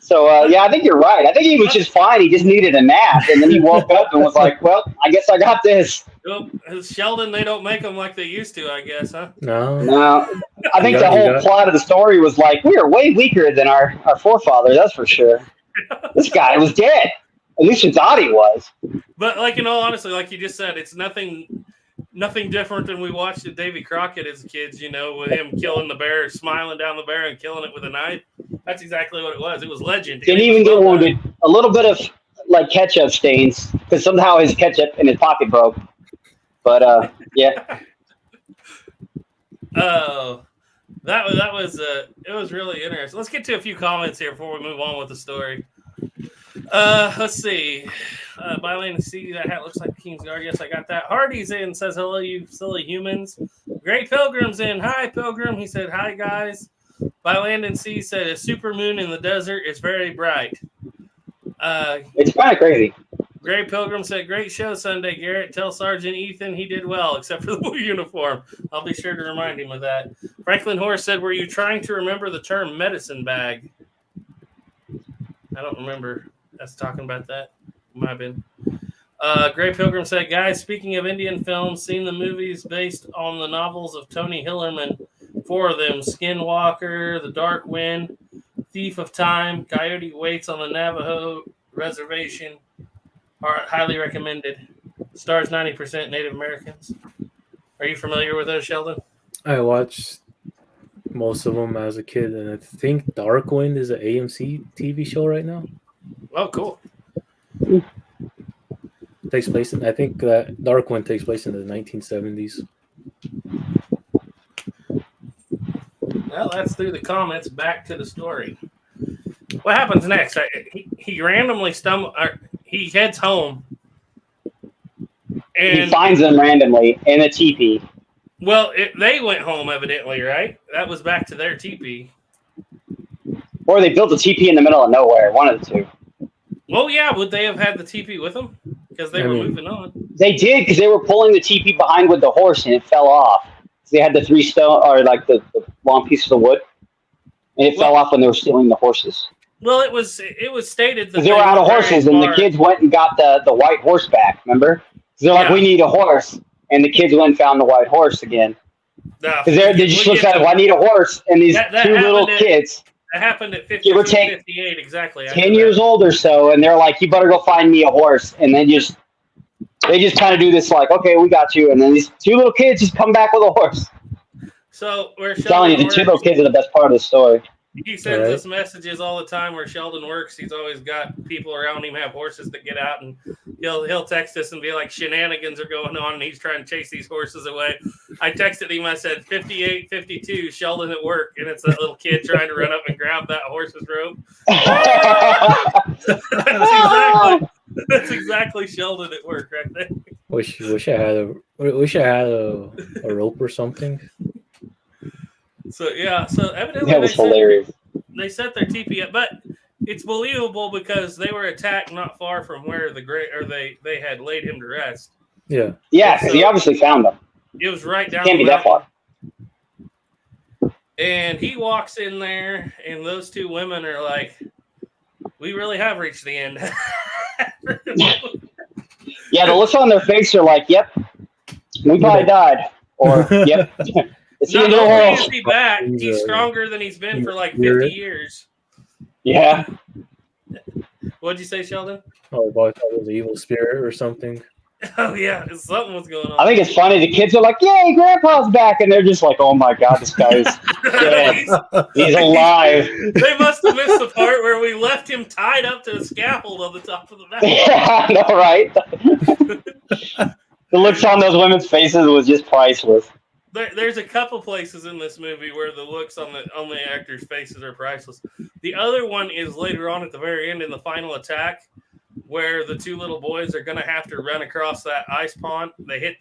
So, I think you're right. I think he was just fine. He just needed a nap. And then he woke up and was like, well, I guess I got this. Well, Sheldon, they don't make them like they used to, I guess, huh? No. I think the whole plot of the story was like, we are way weaker than our forefathers, that's for sure. This guy was dead. At least we thought he was. But, in all honesty, like you just said, it's nothing different than we watched at Davy Crockett as kids, with him killing the bear, smiling down the bear and killing it with a knife. That's exactly what it was. It was legend. Didn't even get wounded. A little bit of ketchup stains because somehow his ketchup in his pocket broke. But yeah. Oh, that was it was really interesting. Let's get to a few comments here before we move on with the story. Let's see. Bylane, see that hat looks like the King's Guard. Yes, I got that. Hardy's in, says hello, you silly humans. Great Pilgrim's in. Hi, Pilgrim. He said hi, guys. Bylandon C said a super moon in the desert is very bright. It's kind of crazy. Gray Pilgrim said, great show Sunday, Garrett. Tell Sergeant Ethan he did well, except for the blue uniform. I'll be sure to remind him of that. Franklin Horse said, were you trying to remember the term medicine bag? I don't remember us talking about that. Might have been. Gray Pilgrim said, guys, speaking of Indian films, seen the movies based on the novels of Tony Hillerman. 4 of them, Skinwalker, The Dark Wind, Thief of Time, Coyote Waits on the Navajo Reservation, are highly recommended. Stars 90% Native Americans. Are you familiar with those, Sheldon? I watched most of them as a kid, and I think Dark Wind is an AMC TV show right now. Oh, cool. Takes place I think that Dark Wind takes place in the 1970s. Well, that's through the comments. Back to the story. What happens next? He randomly he heads home. And he finds them randomly in a teepee. Well, they went home, evidently, right? That was back to their teepee. Or they built a teepee in the middle of nowhere. One of the two. Well, yeah. Would they have had the teepee with them? Because they were moving on. They did, because they were pulling the teepee behind with the horse, and it fell off. So they had the 3 stone, or the long pieces of wood, and it fell off when they were stealing the horses. Well, it was stated that Because they were out of horses, and the kids went and got the white horse back. Remember? They're like, we need a horse, and the kids went and found the white horse again. Because they just looked at it, I need a horse, and these two little kids. That happened at 58 exactly. 10 years old or so, and they're like, you better go find me a horse. And they just kind of do this like, okay, we got you. And then these two little kids just come back with a horse. So I'm telling you, the two little kids are the best part of the story. He sends us messages all the time where Sheldon works. He's always got people around him have horses that get out, and he'll text us and be like, shenanigans are going on, and he's trying to chase these horses away. I texted him. I said 58, 52, Sheldon at work, and it's that little kid trying to run up and grab that horse's rope. That's exactly Sheldon at work right there. Wish I had a rope or something. So evidently that was hilarious. They set their teepee up, but it's believable because they were attacked not far from where they had laid him to rest. Yeah. Yeah, because he obviously found them. It was right down. Can't be that far. And he walks in there, and those two women are like, "We really have reached the end." Yeah, the looks on their face are like, "Yep, we probably died," or "Yep." Not only is he back, he's stronger than he's been for like 50 years. Yeah. What'd you say, Sheldon? Oh, I thought it was an evil spirit or something. Oh, yeah. Something was going on. I think it's funny. The kids are like, yay, Grandpa's back. And they're just like, oh, my God, this guy's dead. He's alive. They must have missed the part where we left him tied up to a scaffold on the top of the mountain. Yeah, I know, right? The looks on those women's faces was just priceless. There's a couple places in this movie where the looks on the actors' faces are priceless. The other one is later on at the very end in the final attack, where the two little boys are going to have to run across that ice pond. They hit,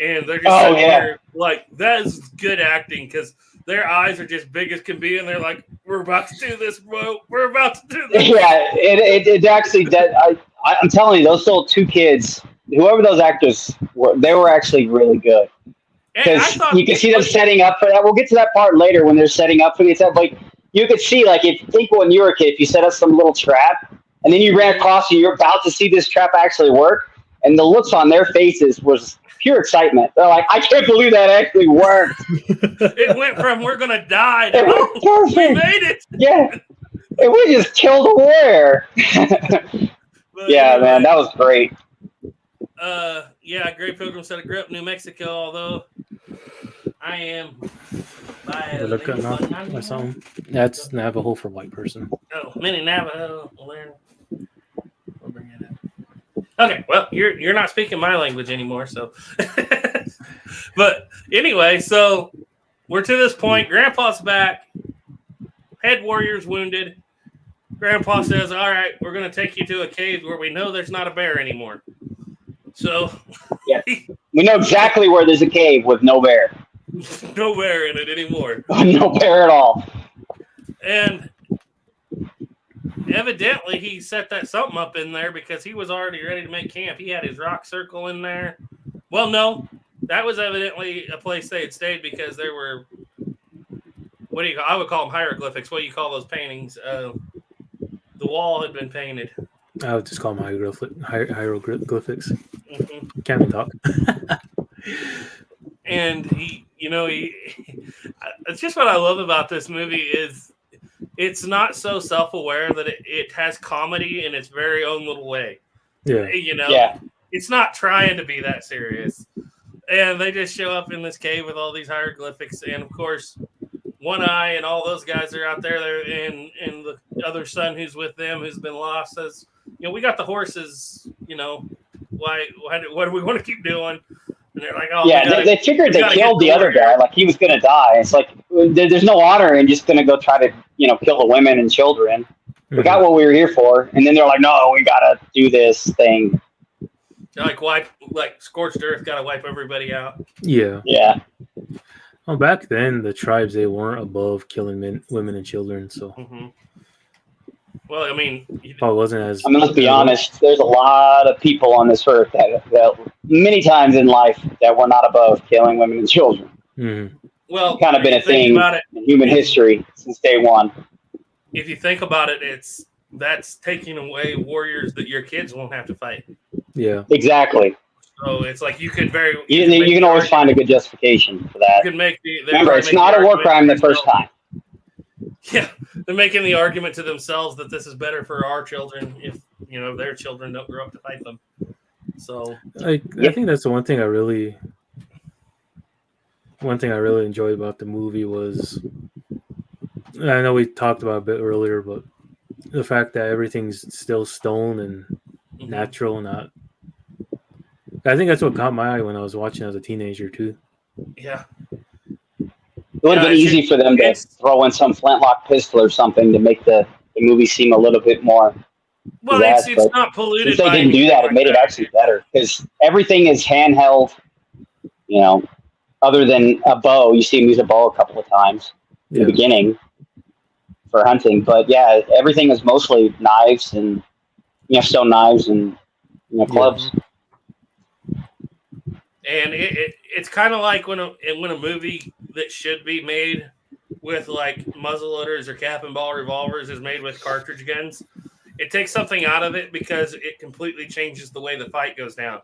and they're just there, like, that is good acting because their eyes are just big as can be, and they're like, we're about to do this, bro. We're about to do this. Yeah, it actually did. I'm telling you, those little two kids, whoever those actors were, they were actually really good. Because you can see them setting up for that. We'll get to that part later when they're setting up for the attack. Like, you could see, like, when you were a kid, if you set up some little trap, and then you ran across and you're about to see this trap actually work, and the looks on their faces was pure excitement. They're like, I can't believe that actually worked. It went from we're going to die to we made it. Yeah. And we just killed a warrior. Yeah, man, that was great. Yeah, Great Pilgrim said I grew up in New Mexico, although I am Look at or something. That's Navajo for white person. Oh, mini Navajo. We'll bring it up. Okay, well, you're not speaking my language anymore, so. But anyway, so we're to this point. Grandpa's back. Head warrior's wounded. Grandpa says, all right, we're going to take you to a cave where we know there's not a bear anymore. So, yeah, we know exactly where there's a cave with no bear. No bear in it anymore. No bear at all. And evidently he set that something up in there because he was already ready to make camp. He had his rock circle in there. Well, no, that was evidently a place they had stayed because there were, I would call them hieroglyphics. What do you call those paintings? The wall had been painted. I would just call them hieroglyphics. Mm-hmm. Can't even talk. And he it's just what I love about this movie is it's not so self-aware that it has comedy in its very own little way. Yeah. It's not trying to be that serious. And they just show up in this cave with all these hieroglyphics. And of course, One Eye and all those guys are out there. And the other son who's with them, who's been lost, says, we got the horses, why do we want to keep doing? And they're like, oh, yeah, they figured they killed the other guy, like he was going to die. It's like, there's no honor in just going to go try to, kill the women and children. Mm-hmm. We got what we were here for. And then they're like, no, we got to do this thing. Like scorched earth, got to wipe everybody out. Yeah. Yeah. Well, back then, the tribes, they weren't above killing women and children, so. Mm-hmm. Well, I mean, wasn't as. Let's be honest. There's a lot of people on this earth that many times in life that were not above killing women and children. Mm-hmm. Well, it's kind of been a thing in human history since day one. if you think about it, that's taking away warriors that your kids won't have to fight. Yeah. Exactly. So it's like you can always find a good justification for that. You can make Remember, it's not a war crime the first time. Yeah, they're making the argument to themselves that this is better for our children if their children don't grow up to fight them. So I think that's the one thing I really enjoyed about the movie was, I know we talked about it a bit earlier, but the fact that everything's still stone and natural, not. I think that's what caught my eye when I was watching as a teenager too. Yeah. It would have been easy for them to throw in some flintlock pistol or something to make the movie seem a little bit more. Well, it's not polluted. Since they didn't do that, it made it actually better because everything is handheld. Other than a bow, you see him use a bow a couple of times in the beginning for hunting. But yeah, everything is mostly knives and stone knives and clubs. And it's kind of like when a movie that should be made with like muzzleloaders or cap and ball revolvers is made with cartridge guns. It takes something out of it because it completely changes the way the fight goes down.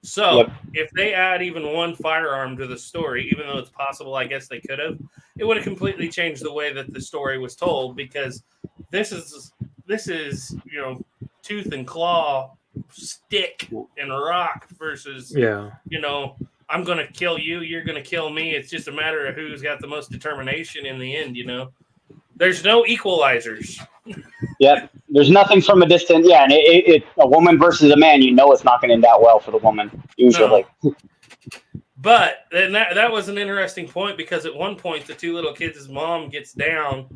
So if they add even one firearm to the story, even though it's possible, I guess they could have, it would have completely changed the way that the story was told because this is tooth and claw, stick and rock versus I'm gonna kill you, you're gonna kill me. It's just a matter of who's got the most determination in the end. There's no equalizers. Yep, there's nothing from a distance. Yeah, and a woman versus a man, it's not going to end out well for the woman usually. No. But then that was an interesting point because at one point the two little kids' mom gets down,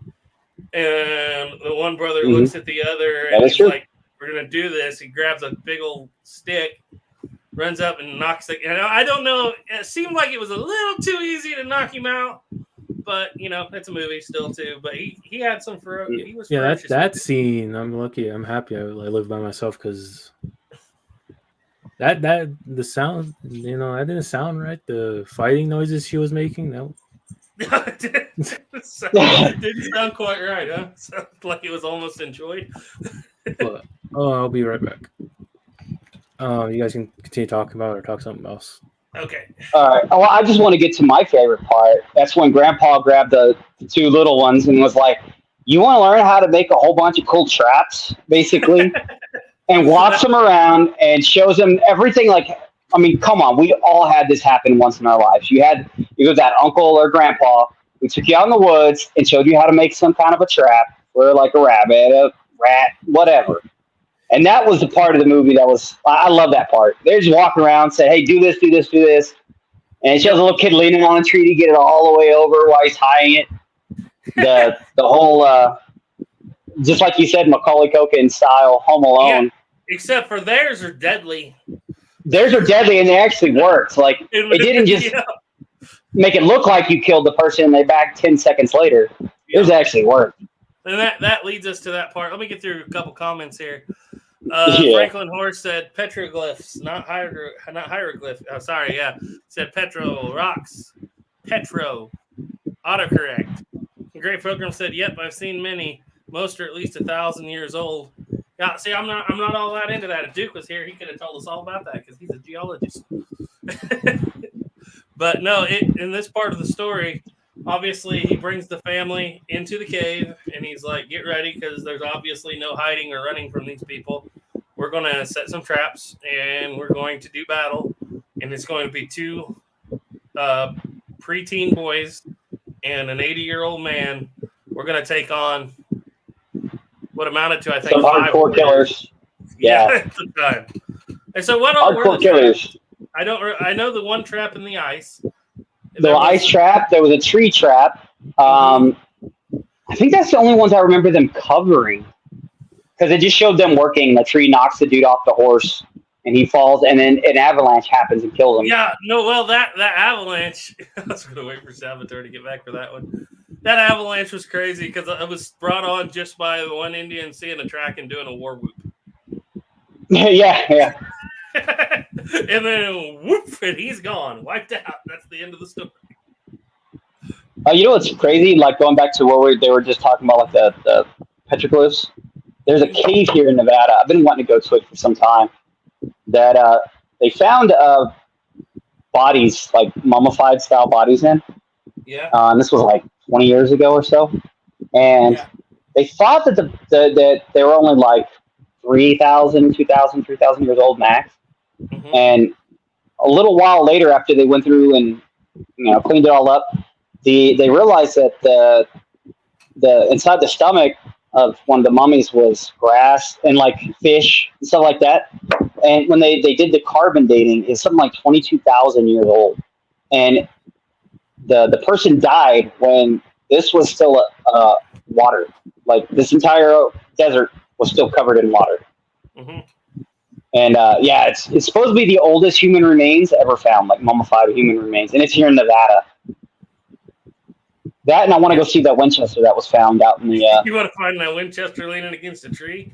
and the one brother looks at the other, and he's like, "We're gonna do this." He grabs a big old stick, runs up and knocks it. I don't know. It seemed like it was a little too easy to knock him out. But it's a movie still too. But he had some he was ferocious. that scene. I'm lucky. I'm happy. I live by myself because that the sound. That didn't sound right. The fighting noises she was making. No, it didn't sound quite right, huh? Sounded like it was almost enjoyed. But, I'll be right back. You guys can continue talking about it or talk something else. Okay. All right. Well, I just want to get to my favorite part. That's when Grandpa grabbed the two little ones and was like, "You want to learn how to make a whole bunch of cool traps, basically?" And walks them around and shows them everything. Come on. We all had this happen once in our lives. You go that uncle or grandpa who took you out in the woods and showed you how to make some kind of a trap for like a rabbit, a rat, whatever. And that was the part of the movie that was, I love that part. They're just walking around, say, "Hey, do this, do this, do this." And it shows a little kid leaning on a tree to get it all the way over while he's tying it. The whole, just like you said, Macaulay Culkin style, Home Alone. Yeah, except for theirs are deadly. Theirs are deadly, and they actually worked. Like, it didn't just make it look like you killed the person and they back 10 seconons later. It actually worked. And that leads us to that part. Let me get through a couple comments here. Franklin Horse said petroglyphs, not hieroglyph. Oh, sorry, yeah. Said petro rocks, petro. Autocorrect. Great Program said, "Yep, I've seen many. Most are at least 1,000 years old." Yeah, see, I'm not all that into that. If Duke was here, he could have told us all about that because he's a geologist. But no, in this part of the story, obviously he brings the family into the cave and he's like, "Get ready because there's obviously no hiding or running from these people. We're going to set some traps and we're going to do battle. And it's going to be two preteen boys and an 80-year-old man. We're going to take on what amounted to, I think, some hardcore killers. Yeah. At the time. And so what all hardcore killers? I know the one trap in the ice. The ice trap. There was a tree trap. I think that's the only ones I remember them covering because it just showed them working. The tree knocks the dude off the horse and he falls, and then an avalanche happens and kills him. Yeah, no, well, that avalanche. I was going to wait for Salvatore to get back for that one. That avalanche was crazy because it was brought on just by the one Indian seeing a track and doing a war whoop. Yeah. And then whoop, and he's gone, wiped out. That's the end of the story. You know what's crazy? Like going back to what they were just talking about, like the petroglyphs. There's a cave here in Nevada. I've been wanting to go to it for some time. That they found bodies, like mummified style bodies in. Yeah. And this was like 20 years ago or so. And they thought that that they were only like 3,000, 2,000, 3,000 years old max. Mm-hmm. And a little while later, after they went through and cleaned it all up, they realized that the inside the stomach of one of the mummies was grass and like fish and stuff like that. And when they did the carbon dating, it's something like 22,000 years old. And the person died when this was still water. Like this entire desert was still covered in water. Mm-hmm. And it's supposed to be the oldest human remains ever found, like mummified human remains, and it's here in Nevada. That, and I want to go see that Winchester that was found out in the. You want to find that Winchester leaning against a tree?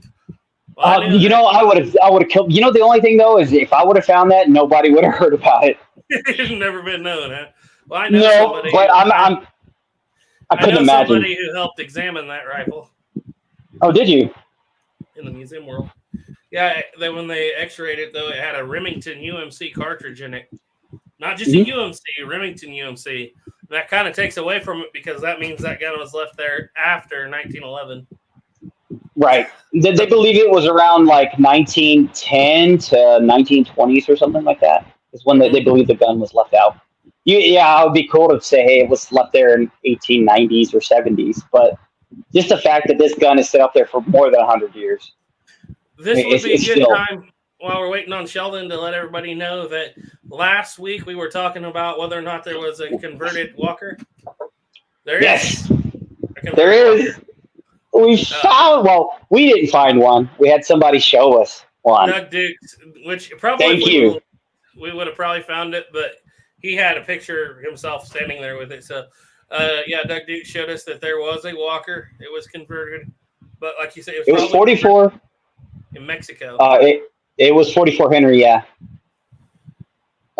Well, I would have killed. The only thing though is if I would have found that, nobody would have heard about it. It's never been known, huh? Well, I know somebody. But I couldn't imagine. Somebody who helped examine that rifle. Oh, did you? In the museum world. Yeah, when they x-rayed it, though, it had a Remington UMC cartridge in it. Not just a UMC, Remington UMC. That kind of takes away from it because that means that gun was left there after 1911. Right. They believe it was around like 1910 to 1920s or something like that. Is when they believe the gun was left out. It would be cool to say, hey, it was left there in 1890s or 70s. But just the fact that this gun is set up there for more than 100 years. This would be a good time while we're waiting on Sheldon to let everybody know that last week we were talking about whether or not there was a converted Walker. There is. There is. We found, we didn't find one. We had somebody show us one. Doug Dukes, which probably we would have probably found it, but he had a picture himself standing there with it. So, Doug Dukes showed us that there was a Walker. It was converted. But like you said, it was 44. In Mexico. It was 44 Henry, yeah.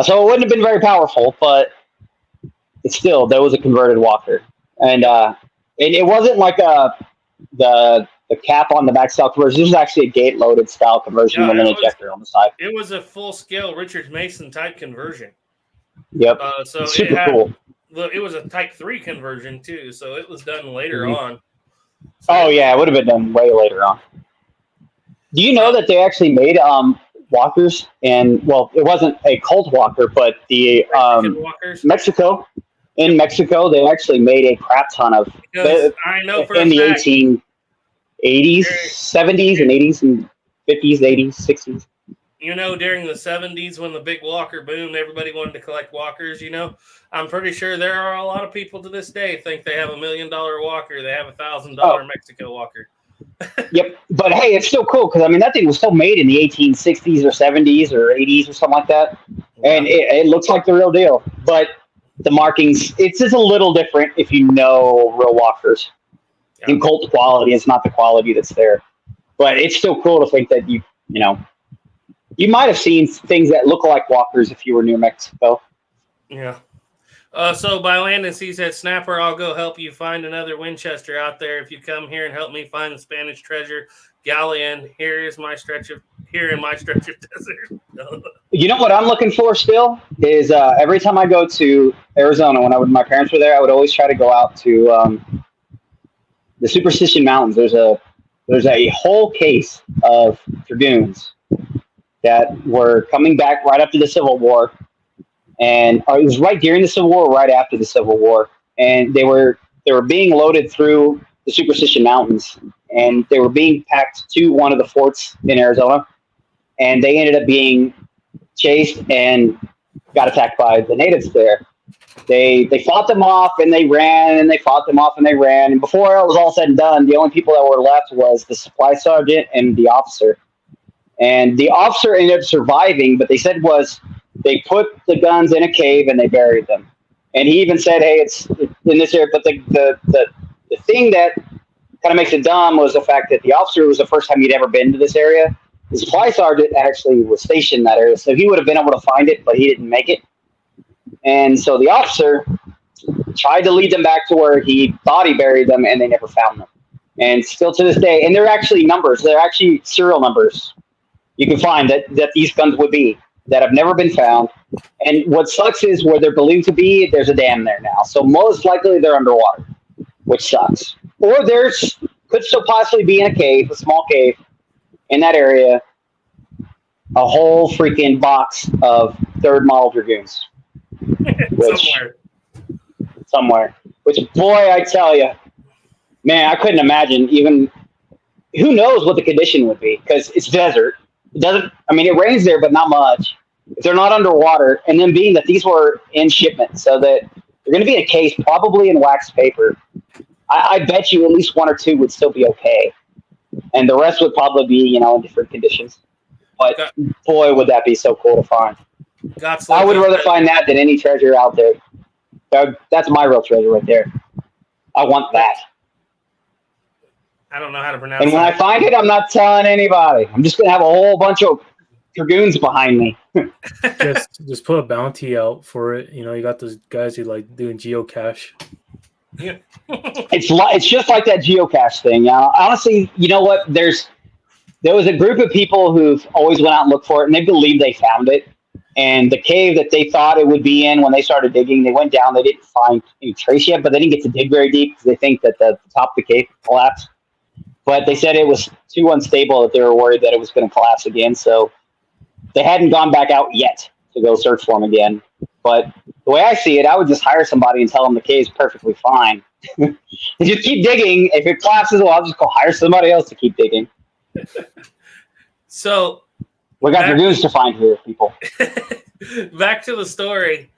So it wouldn't have been very powerful, but it's still, there was a converted Walker. And it wasn't like the cap on the back style conversion. This was actually a gate-loaded style conversion with an ejector on the side. It was a full-scale Richard Mason type conversion. Yep. So super cool. It was a Type 3 conversion, too, so it was done later on. So it would have been done way later on. Do you know that they actually made walkers? And it wasn't a Colt Walker, but the Mexico. In Mexico, they actually made a crap ton of. I know for in the 1880s, 70s, and 80s, and 50s, 80s, 60s. During the 70s when the big Walker boom, everybody wanted to collect Walkers. I'm pretty sure there are a lot of people to this day think they have $1 million Walker. They have $1,000 Mexico Walker. Yep, but hey, it's still cool because that thing was still made in the 1860s or 70s or 80s or something like that, and it looks like the real deal. But the markings, it's just a little different if you know real Walkers. Yeah. And Colt quality is not the quality that's there, but it's still cool to think that you might have seen things that look like Walkers if you were near Mexico. Yeah. So by Landon sees that Snapper, I'll go help you find another Winchester out there. If you come here and help me find the Spanish treasure galleon, here in my stretch of desert. You know what I'm looking for still is every time I go to Arizona, when my parents were there, I would always try to go out to the Superstition Mountains. There's a whole case of dragoons that were coming back right after the Civil War. And it was right during the Civil War, right after the Civil War, and they were being loaded through the Superstition Mountains, and they were being packed to one of the forts in Arizona, and they ended up being chased and got attacked by the natives there. They fought them off, and they ran, and they fought them off, and they ran, and before it was all said and done, the only people that were left was the supply sergeant and the officer, and the officer ended up surviving, but they said they put the guns in a cave and they buried them. And he even said, hey, it's in this area. But the thing that kind of makes it dumb was the fact that the officer was the first time he'd ever been to this area. The supply sergeant actually was stationed in that area. So he would have been able to find it, but he didn't make it. And so the officer tried to lead them back to where he thought he buried them, and they never found them. And still to this day, and they're actually numbers. They're actually serial numbers. You can find that these guns would be that have never been found. And what sucks is where they're believed to be, there's a dam there now. So most likely they're underwater, which sucks. Or there's could still possibly be in a cave, a small cave in that area, a whole freaking box of third model dragoons. Which, somewhere. Which, boy, I tell you, man, I couldn't imagine even. Who knows what the condition would be? Because it's desert. It doesn't. I mean, it rains there, but not much. If they're not underwater, and then being that these were in shipment, so that they're going to be in a case, probably in wax paper. I bet you at least one or two would still be okay, and the rest would probably be, in different conditions. But boy, would that be so cool to find. I would rather find that than any treasure out there. That's my real treasure right there. I want that. I don't know how to pronounce it. And when I find it, I'm not telling anybody. I'm just going to have a whole bunch of dragoons behind me. just put a bounty out for it. You got those guys who like doing geocache. Yeah. It's just like that geocache thing. Honestly, you know what? There was a group of people who've always went out and looked for it, and they believe they found it. And the cave that they thought it would be in when they started digging, they went down. They didn't find any trace yet, but they didn't get to dig very deep because they think that the top of the cave collapsed. But they said it was too unstable that they were worried that it was going to collapse again. So they hadn't gone back out yet to go search for them again. But the way I see it, I would just hire somebody and tell them the cave's perfectly fine. And just keep digging. If it collapses, well, I'll just go hire somebody else to keep digging. So we got dragoons to find here, people. Back to the story.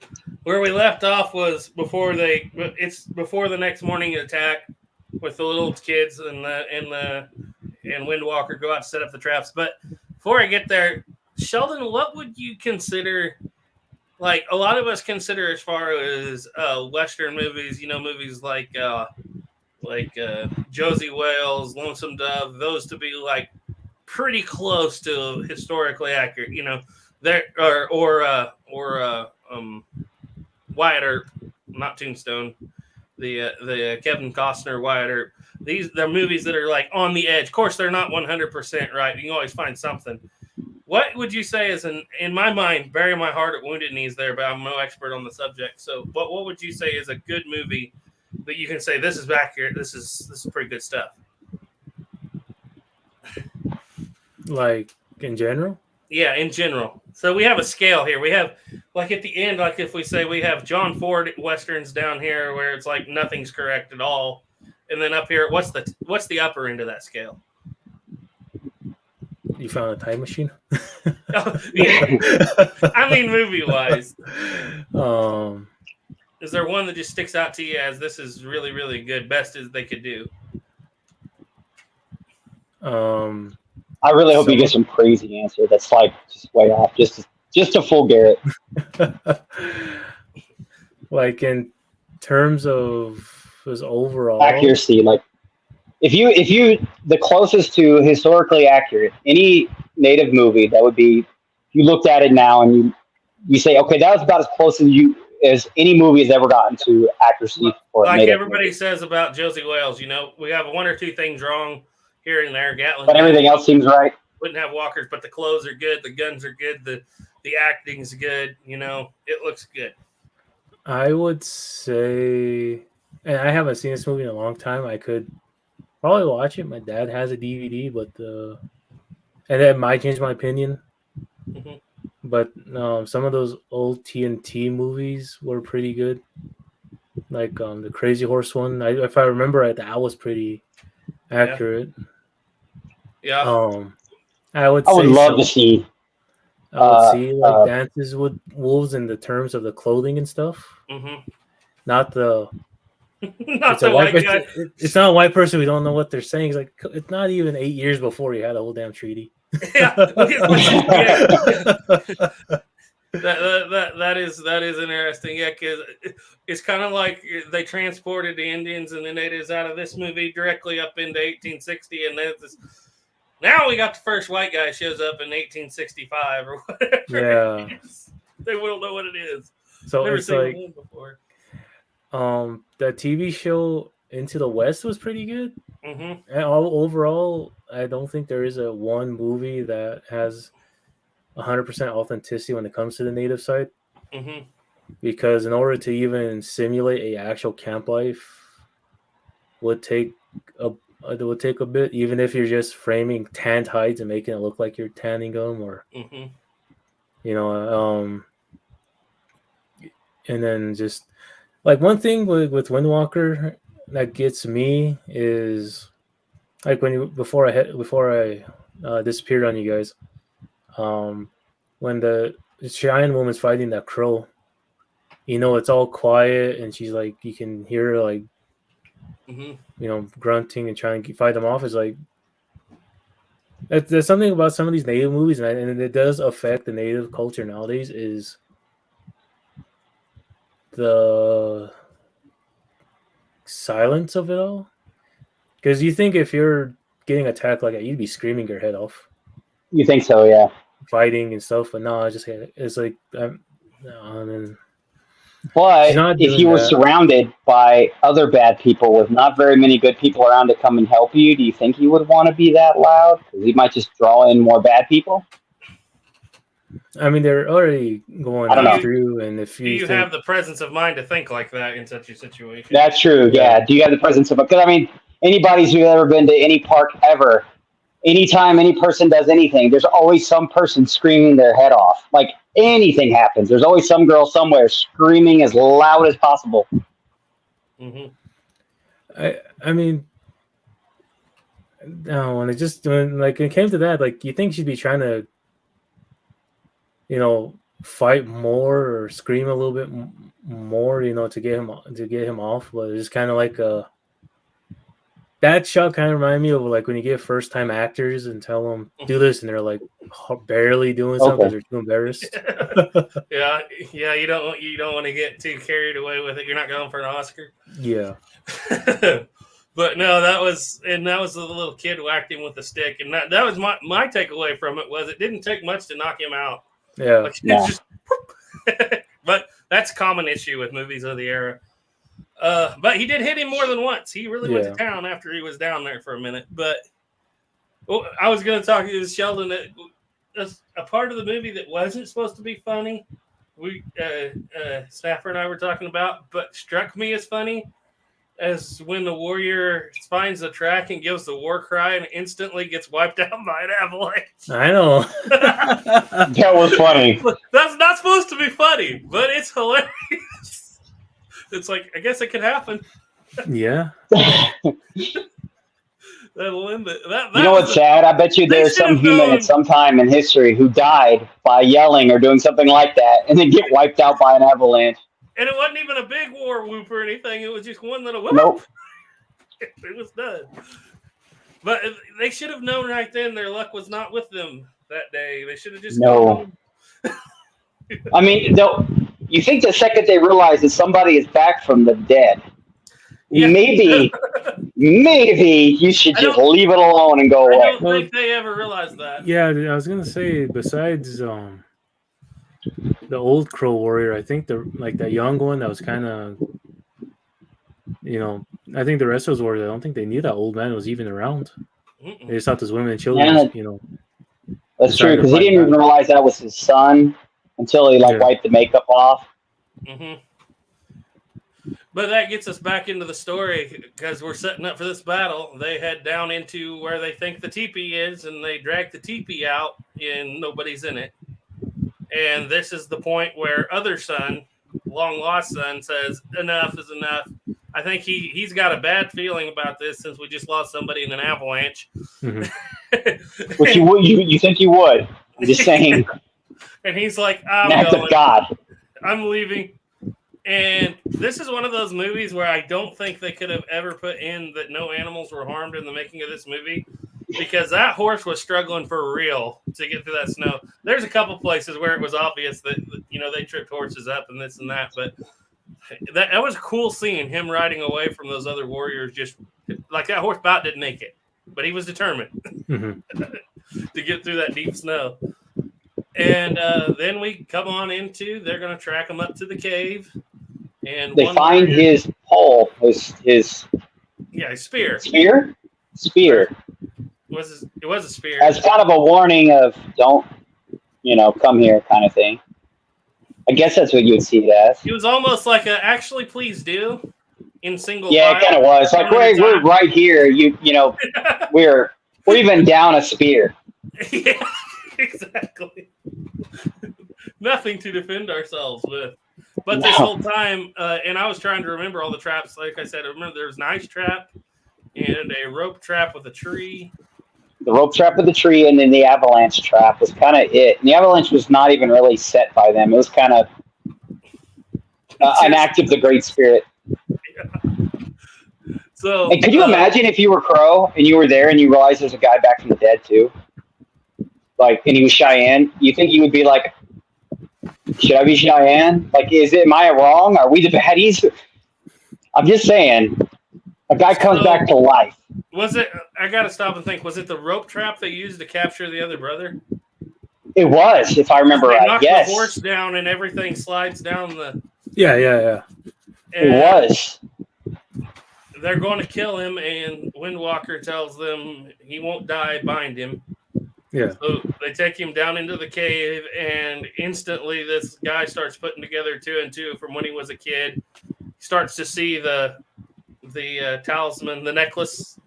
Where we left off was before the next morning attack with the little kids and Windwalker go out to set up the traps. But before I get there, Sheldon, what would you consider, like a lot of us consider as far as Western movies, movies like Josie Wales, Lonesome Dove, those to be like pretty close to historically accurate, there or Wyatt Earp, not Tombstone. The Kevin Costner, Wyatt Earp. They're movies that are like on the edge. Of course, they're not 100% right. You can always find something. What would you say is, in my mind, bury my heart at Wounded Knees there, but I'm no expert on the subject. So, what would you say is a good movie that you can say this is accurate? This is pretty good stuff. Like in general? Yeah, in general. So we have a scale here. We have, like at the end, like if we say we have John Ford Westerns down here where it's like nothing's correct at all. And then up here, what's the upper end of that scale? You found a time machine? Oh, yeah. I mean, movie-wise. Is there one that just sticks out to you as this is really, really good, best as they could do? I really hope you get some crazy answer that's like just way off, just a full Garrett. Like in terms of his overall accuracy, like if you the closest to historically accurate any native movie that would be, you looked at it now and you say, okay, that was about as close as any movie has ever gotten to accuracy for like native everybody movie. Says about Josie Wales, we have one or two things wrong here and there. Gatlin, but everything else seems right. Wouldn't have walkers, but the clothes are good, the guns are good, the acting's good. It looks good. I would say, and I haven't seen this movie in a long time. I could probably watch it. My dad has a DVD, and that might change my opinion. Mm-hmm. But some of those old TNT movies were pretty good. Like the Crazy Horse one. If I remember right, that was pretty accurate. Yeah. I would love to see. I would see like Dances with Wolves in the terms of the clothing and stuff. Mm-hmm. Not the. Not the white guy. It's not a white person. We don't know what they're saying. It's like it's not even 8 years before you had a whole damn treaty. Yeah. That is interesting. Yeah, because it's kind of like they transported the Indians and the natives out of this movie directly up into 1860, and now we got the first white guy shows up in 1865 or whatever. Yeah, they won't know what it is. So Never it's seen like one before. The TV show Into the West was pretty good. Mm-hmm. And overall, I don't think there is a one movie that has 100% authenticity when it comes to the native side. Mm-hmm. Because in order to even simulate a actual camp life, would take a it would take a bit, even if you're just framing tanned hides and making it look like you're tanning them, or Mm-hmm. you know, and then just like one thing with Windwalker that gets me is like before I disappeared on you guys, when the Cheyenne woman's fighting that crow, it's all quiet and she's like, you can hear her like, Mm-hmm. grunting and trying to fight them off. Is like there's something about some of these native movies, and it does affect the native culture nowadays. Is the silence of it all? Because you think if you're getting attacked like that, you'd be screaming your head off, You think so? Yeah. fighting and stuff. But no, it's like no, and then she's But not if doing you were that. surrounded by other bad people with not very many good people around to come and help you, do you think you would want to be that loud? Because you might just draw in more bad people. I mean, they're already going I don't know. through, and if Do you have the presence of mind to think like that in such a situation? That's true. Yeah. Do you have the presence of? Because I mean, anybody's who's ever been to any park ever, anytime any person does anything, there's always some person screaming their head off. Like anything happens, there's always some girl somewhere screaming as loud as possible. Mm-hmm. I mean, no, when it came to that, like you think she'd be trying to, fight more or scream a little bit more, to get him off. But it's kind of like that shot kind of reminded me of like when you get first time actors and tell them do this, and they're like barely doing something because they're too embarrassed. yeah. You don't want to get too carried away with it. You're not going for an Oscar. Yeah. But no, that was the little kid acting with the stick, and that was my takeaway from it was it didn't take much to knock him out. Yeah. Like, it's just, but that's a common issue with movies of the era. But he did hit him more than once. He really went to town after he was down there for a minute. But I was going to talk to you, Sheldon. That's a part of the movie that wasn't supposed to be funny. We Snapper and I were talking about, but struck me as funny as when the warrior finds the track and gives the war cry and instantly gets wiped out by an avalanche. I know. That was funny. That's not supposed to be funny, but it's hilarious. It's like, I guess it could happen. Yeah. That'll end it. That You know what's sad? I bet you there's some human at some time in history who died by yelling or doing something like that and then get wiped out by an avalanche. And it wasn't even a big war whoop or anything. It was just one little whoop. Nope. It was done. But they should have known right then their luck was not with them that day. They should have just No. I mean, you think the second they realize that somebody is back from the dead, maybe you should just leave it alone and go away. I don't think they ever realized that. Yeah, I was gonna say besides the old Crow warrior, I think that young one that was kind of, I think the rest of those warriors, I don't think they knew that old man was even around. Mm-mm. They just thought those women and children, That's true, because he didn't even realize that was his son until he wiped the makeup off. Mm-hmm. But that gets us back into the story because we're setting up for this battle. They head down into where they think the teepee is, and they drag the teepee out, and nobody's in it. And this is the point where other son, long lost son, says enough is enough. I think he's got a bad feeling about this since we just lost somebody in an avalanche. Mm-hmm. Which you think you would? I'm just saying. And he's like, I'm of God. I'm leaving. And this is one of those movies where I don't think they could have ever put in that no animals were harmed in the making of this movie, because that horse was struggling for real to get through that snow. There's a couple places where it was obvious that they tripped horses up and this and that, but that was a cool scene, him riding away from those other warriors. Just like that horse about didn't make it, but he was determined to get through that deep snow. And then we come on into, they're going to track him up to the cave. And they find his pole, his Yeah, spear. Spear. It was a spear. As kind of a warning of don't, come here kind of thing. I guess that's what you would see it as. It was almost like a actually please do in single Yeah, file. it kind of was. Like we're right here. We're even down a spear. Yeah, exactly. Nothing to defend ourselves with. But this whole time, and I was trying to remember all the traps. Like I said, I remember there was an ice trap and a rope trap with a tree. The rope trap with the tree, and then the avalanche trap was kind of it. And the avalanche was not even really set by them. It was kind of an act of the Great Spirit. Yeah. So, and could you imagine if you were Crow and you were there and you realized there's a guy back from the dead too? Like, and he was Cheyenne. You think you would be like, should I be Cheyenne? Like, am I wrong? Are we the baddies? I'm just saying, a guy comes back to life. Was it? I got to stop and think. Was it the rope trap they used to capture the other brother? It was, if I remember they right. Knocked yes. The horse down and everything slides down the. Yeah. It was. They're going to kill him, and Windwalker tells them he won't die. Bind him. Yeah. So they take him down into the cave, and instantly this guy starts putting together 2 and 2 from when he was a kid. He starts to see the talisman, the necklace,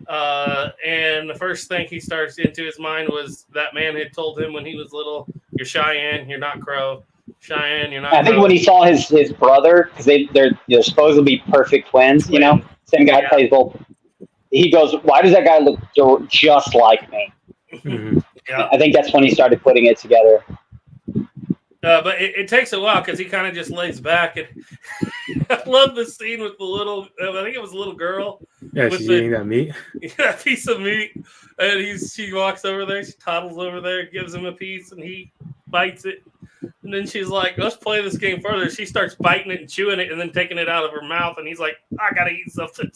and the first thing he starts into his mind was that man had told him when he was little, "You're Cheyenne, you're not Crow. Cheyenne, you're not." I think Crow. when he saw his brother, because they're supposed to be perfect twins, same guy plays both. He goes, "Why does that guy look just like me?" Mm-hmm. Yeah. I think that's when he started putting it together. But it takes a while because he kind of just lays back. And I love the scene with the little, I think it was a little girl. Yeah, she's eating that meat. Yeah, a piece of meat. And she walks over there, she toddles over there, gives him a piece, and he bites it. And then she's like, let's play this game further. She starts biting it and chewing it and then taking it out of her mouth. And he's like, I got to eat something.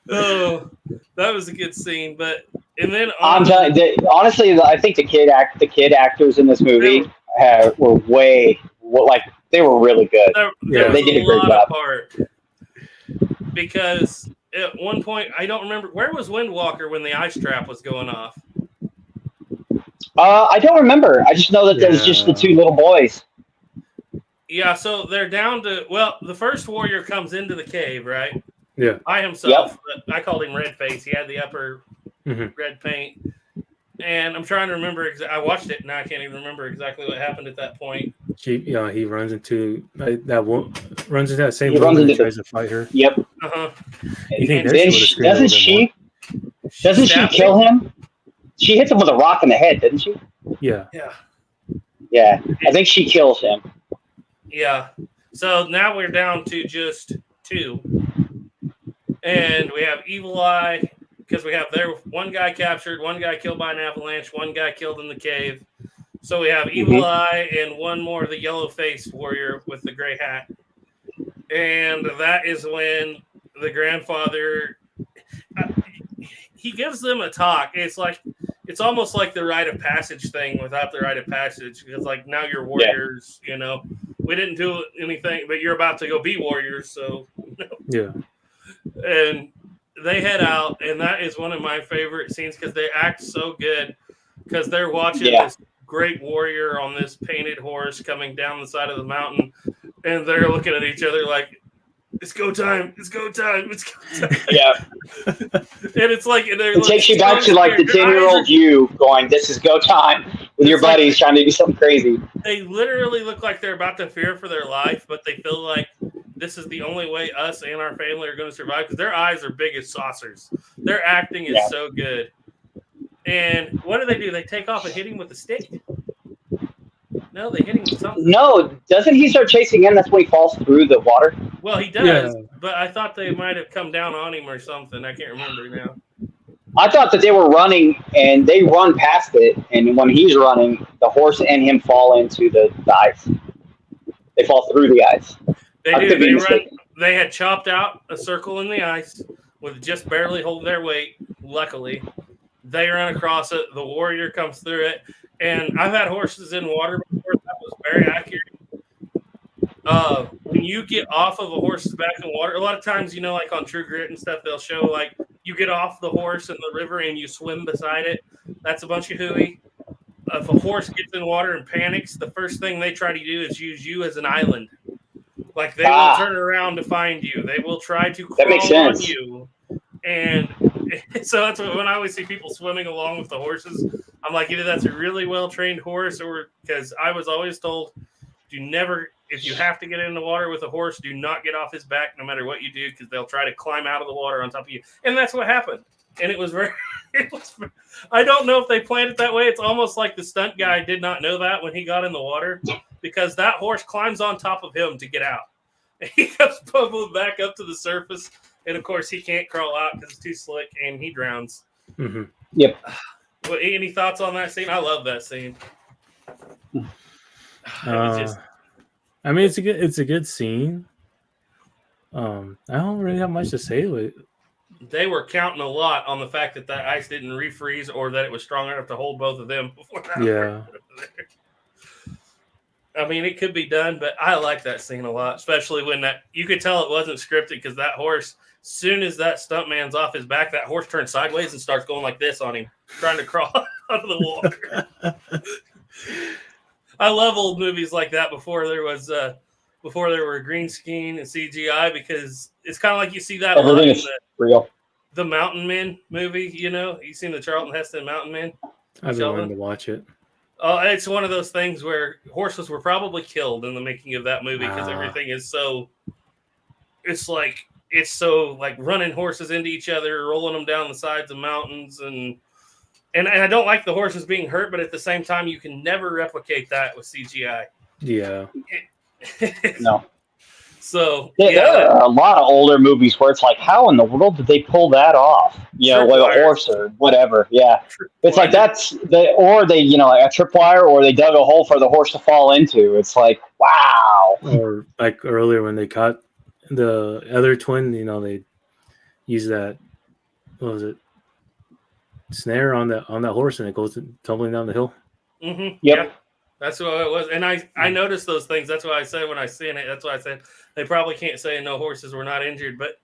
Oh, that was a good scene. And then I'm telling you, honestly, I think the kid actors in this movie were they were really good. They did a great job. Because at one point, I don't remember, where was Windwalker when the ice trap was going off? I don't remember. I just know that there's just the 2 little boys. Yeah, so they're down to, the first warrior comes into the cave, right? Yeah. By himself. Yep. I called him Redface. He had the upper red paint. And I'm trying to remember. I watched it, and now I can't even remember exactly what happened at that point. He runs into that same woman and tries to fight her. Yep. Uh-huh. And then doesn't she kill him? She hits him with a rock in the head, didn't she? Yeah. Yeah. Yeah. I think she kills him. Yeah. So now we're down to just 2. And we have Evil Eye, because we have one guy captured, one guy killed by an avalanche, one guy killed in the cave. So we have Evil Eye and one more, the yellow-faced warrior with the gray hat. And that is when the grandfather... he gives them a talk. It's almost like the rite of passage thing without the rite of passage. Because now you're warriors, We didn't do anything, but you're about to go be warriors, so yeah. And they head out, and that is one of my favorite scenes because they act so good because they're watching this great warrior on this painted horse coming down the side of the mountain, and they're looking at each other like, it's go time. It's go time. It's go time. Yeah. And it's like it takes you back to like the 10-year-old you going, this is go time with your buddies trying to do something crazy. They literally look like they're about to fear for their life, but they feel like this is the only way us and our family are going to survive because their eyes are big as saucers. Their acting is so good. And what do? They take off and hit him with a stick? No, they hit him with something. No, doesn't he start chasing him? That's when he falls through the water. Well, he does, but I thought they might have come down on him or something. I can't remember now. I thought that they were running, and they run past it, and when he's running, the horse and him fall into the ice. They fall through the ice. They do. They had chopped out a circle in the ice with just barely holding their weight, luckily. They run across it. The warrior comes through it. And I've had horses in water before. That was very accurate. when you get off of a horse's back in water, a lot of times, you know, like on True Grit and stuff, they'll show like you get off the horse in the river and you swim beside it. That's a bunch of hooey. If a horse gets in water and panics, the first thing they try to do is use you as an island. Like they will turn around to find you. They will try to crawl on you. And so that's what, when I always see people swimming along with the horses, I'm like, either that's a really well-trained horse, or because I was always told, do never, if you have to get in the water with a horse, do not get off his back no matter what you do, because they'll try to climb out of the water on top of you. And that's what happened. And it was I don't know if they planned it that way. It's almost like the stunt guy did not know that when he got in the water, because that horse climbs on top of him to get out. And he comes bubbling back up to the surface. And of course, he can't crawl out because it's too slick, and he drowns. Mm-hmm. Yep. Well, any thoughts on that scene? I love that scene. I mean, it's a good scene. I don't really have much to say with it. They were counting a lot on the fact that ice didn't refreeze, or that it was strong enough to hold both of them before that. Yeah. I mean, it could be done, but I like that scene a lot, especially when you could tell it wasn't scripted, because that horse, as soon as that stuntman's off his back, that horse turns sideways and starts going like this on him, trying to crawl out of the water. I love old movies like that before there were green screen and CGI, because it's kind of like you see that everything is real. The Mountain Men movie, you know, you seen the Charlton Heston Mountain Men? I've been wanting to watch it. Oh, it's one of those things where horses were probably killed in the making of that movie, because everything is so. It's so like running horses into each other, rolling them down the sides of mountains, and I don't like the horses being hurt, but at the same time, you can never replicate that with CGI. Yeah. No. So there are a lot of older movies where it's like, how in the world did they pull that off? You know, with a horse or whatever. Yeah, it's like or they, you know, like a tripwire, or they dug a hole for the horse to fall into. It's like, wow. Or like earlier when they caught the other twin, you know, they use that, what was it, snare on that horse, and it goes tumbling down the hill. Mm-hmm. Yep. Yeah. That's what it was. And I noticed those things. That's why I said when I seen it, that's why I said they probably can't say no horses were not injured. But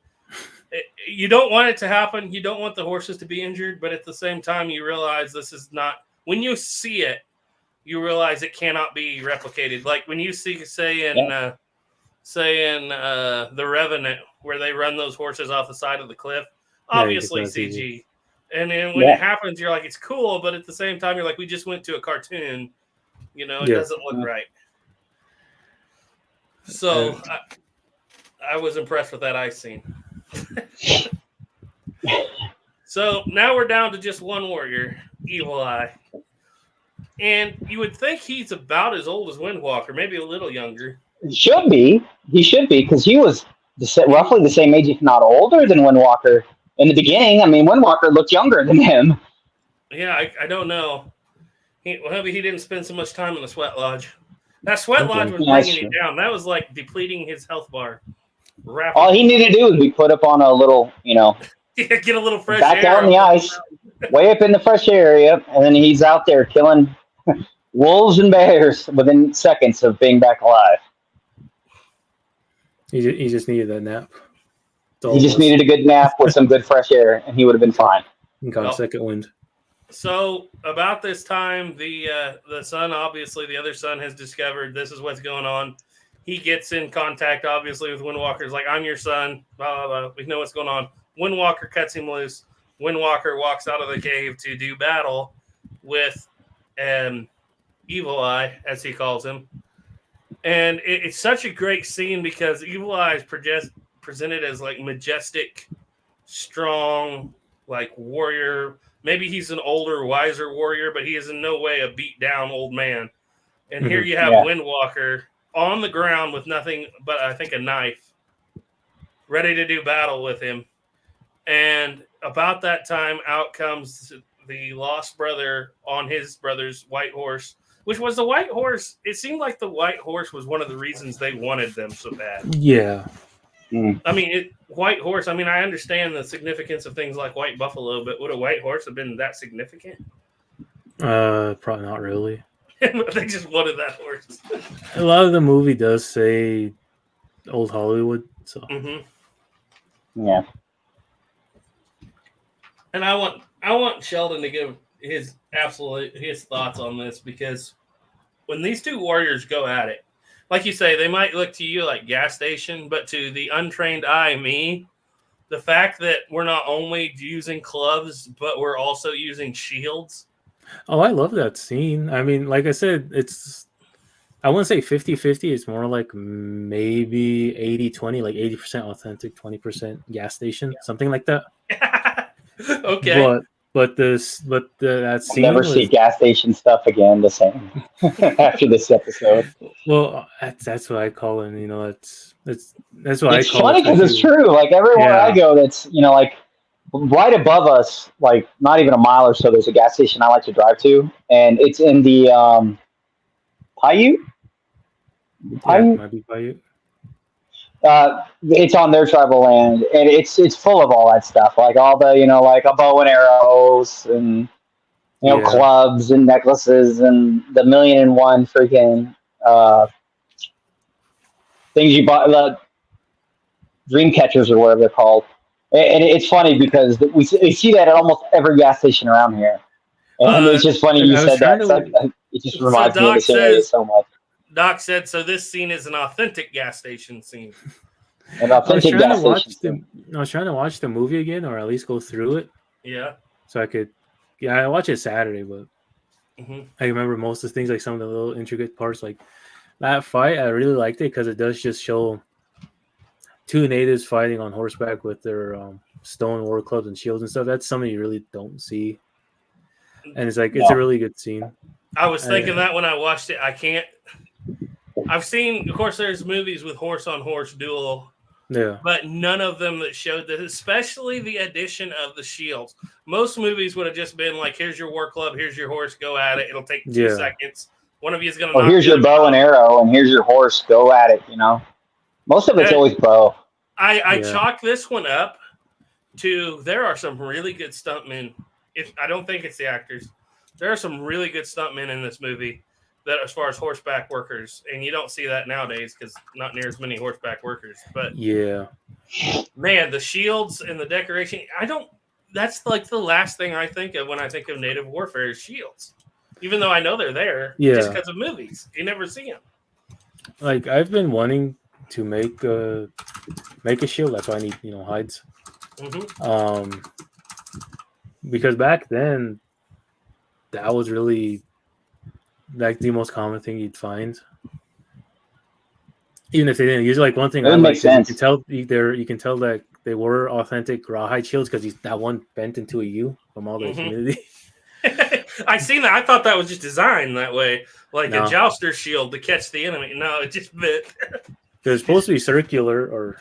you don't want it to happen. You don't want the horses to be injured. But at the same time, you realize this is not – when you see it, you realize it cannot be replicated. Like when you see, say in The Revenant, where they run those horses off the side of the cliff, obviously CG. And then when it happens, you're like, it's cool. But at the same time, you're like, we just went to a cartoon. You know, it doesn't look right. So I was impressed with that ice scene. So now we're down to just one warrior, Evil Eye. And you would think he's about as old as Windwalker, maybe a little younger. He should be, because he was roughly the same age, if not older, than Windwalker in the beginning. I mean, Windwalker looked younger than him. Yeah, I don't know. Maybe he didn't spend so much time in the sweat lodge. That sweat lodge was bringing him down. That was like depleting his health bar. Rapidly. All he needed to do was be put up on a little, you know, get a little fresh back air. out in the ice, way up in the fresh area, and then he's out there killing wolves and bears within seconds of being back alive. He just needed that nap. He just needed a good nap with some good fresh air, and he would have been fine. He got a second wind. So about this time, the son, obviously the other son, has discovered this is what's going on. He gets in contact, obviously, with Windwalker. He's like, I'm your son. Blah, blah, blah. We know what's going on. Windwalker cuts him loose. Windwalker walks out of the cave to do battle with Evil Eye, as he calls him. And it's such a great scene because Evil Eye is presented as like majestic, strong, like warrior. Maybe he's an older, wiser warrior, but he is in no way a beat down old man. And here you have Windwalker on the ground with nothing but, I think, a knife, ready to do battle with him. And about that time, out comes the lost brother on his brother's white horse, which was the white horse. It seemed like the white horse was one of the reasons they wanted them so bad. Yeah. I mean, white horse, I mean, I understand the significance of things like white buffalo, but would a white horse have been that significant? Probably not really. They just wanted that horse. A lot of the movie does say old Hollywood. So Yeah. And I want Sheldon to give his thoughts on this, because when these two warriors go at it, like you say, they might look to you like gas station, but to the untrained eye, me, the fact that we're not only using clubs, but we're also using shields. oh, I love that scene. I mean, like I said, I wouldn't say 50-50. It's more like maybe 80-20, like 80% authentic, 20% gas station, something like that. Okay. But that I'll scene never was, see gas station stuff again the same after this episode. well, that's what I call it. You know, that's what It's I call funny it. because it's especially- true. Like everywhere I Yeah. go, that's like right above us, like not even a mile or so. There's a gas station I like to drive to, and it's in the Paiute. Yeah, Paiute. might be by you. It's on their tribal land, and it's full of all that stuff, like all the like a bow and arrows, and Yeah. clubs and necklaces, and the 1,000,001 freaking things you buy, the dream catchers or whatever they're called. And it's funny because we see that at almost every gas station around here, and it's just funny you I was said that. trying to- It just reminds me of Doc this area says- so much. Doc said, so this scene is an authentic gas station scene. An I was authentic trying gas to watch station. I was trying to watch the movie again, or at least go through it, Yeah. so I could. Yeah, I watch it Saturday, but hmm I remember most of the things, like some of the little intricate parts, like that fight. I really liked it because it does just show two natives fighting on horseback with their stone war clubs and shields and stuff. That's something you really don't see, and it's like it's a No. really good scene. I was thinking that when I watched it. I've seen, of course, there's movies with horse on horse duel, Yeah, but none of them that showed that, especially the addition of the shields. Most movies would have just been like, here's your war club, here's your horse, go at it. It'll take 2 Yeah. seconds. One of you is going to Or here's your bow and arrow, and here's your horse. Go at it. Most of it's Hey. always bow. I Yeah. chalk this one up to, there are some really good stuntmen. I don't think it's the actors. There are some really good stuntmen in this movie that, as far as horseback workers, and you don't see that nowadays because not near as many horseback workers. But yeah, man, the shields and the decoration, that's like the last thing I think of when I think of native warfare is shields. Even though I know they're there, just Yeah. because of movies. You never see them. like I've been wanting to make a shield. That's why I need hides. hmm Because back then, that was really like the most common thing you'd find. Even if they didn't use it, like one thing It I makes like is sense. you can tell that they were authentic rawhide shields because that one bent into a U from all the Mhm. humidity. I seen that. I thought that was just designed that way, like No. a jouster shield to catch the enemy. No, it just bit. It's supposed to be circular,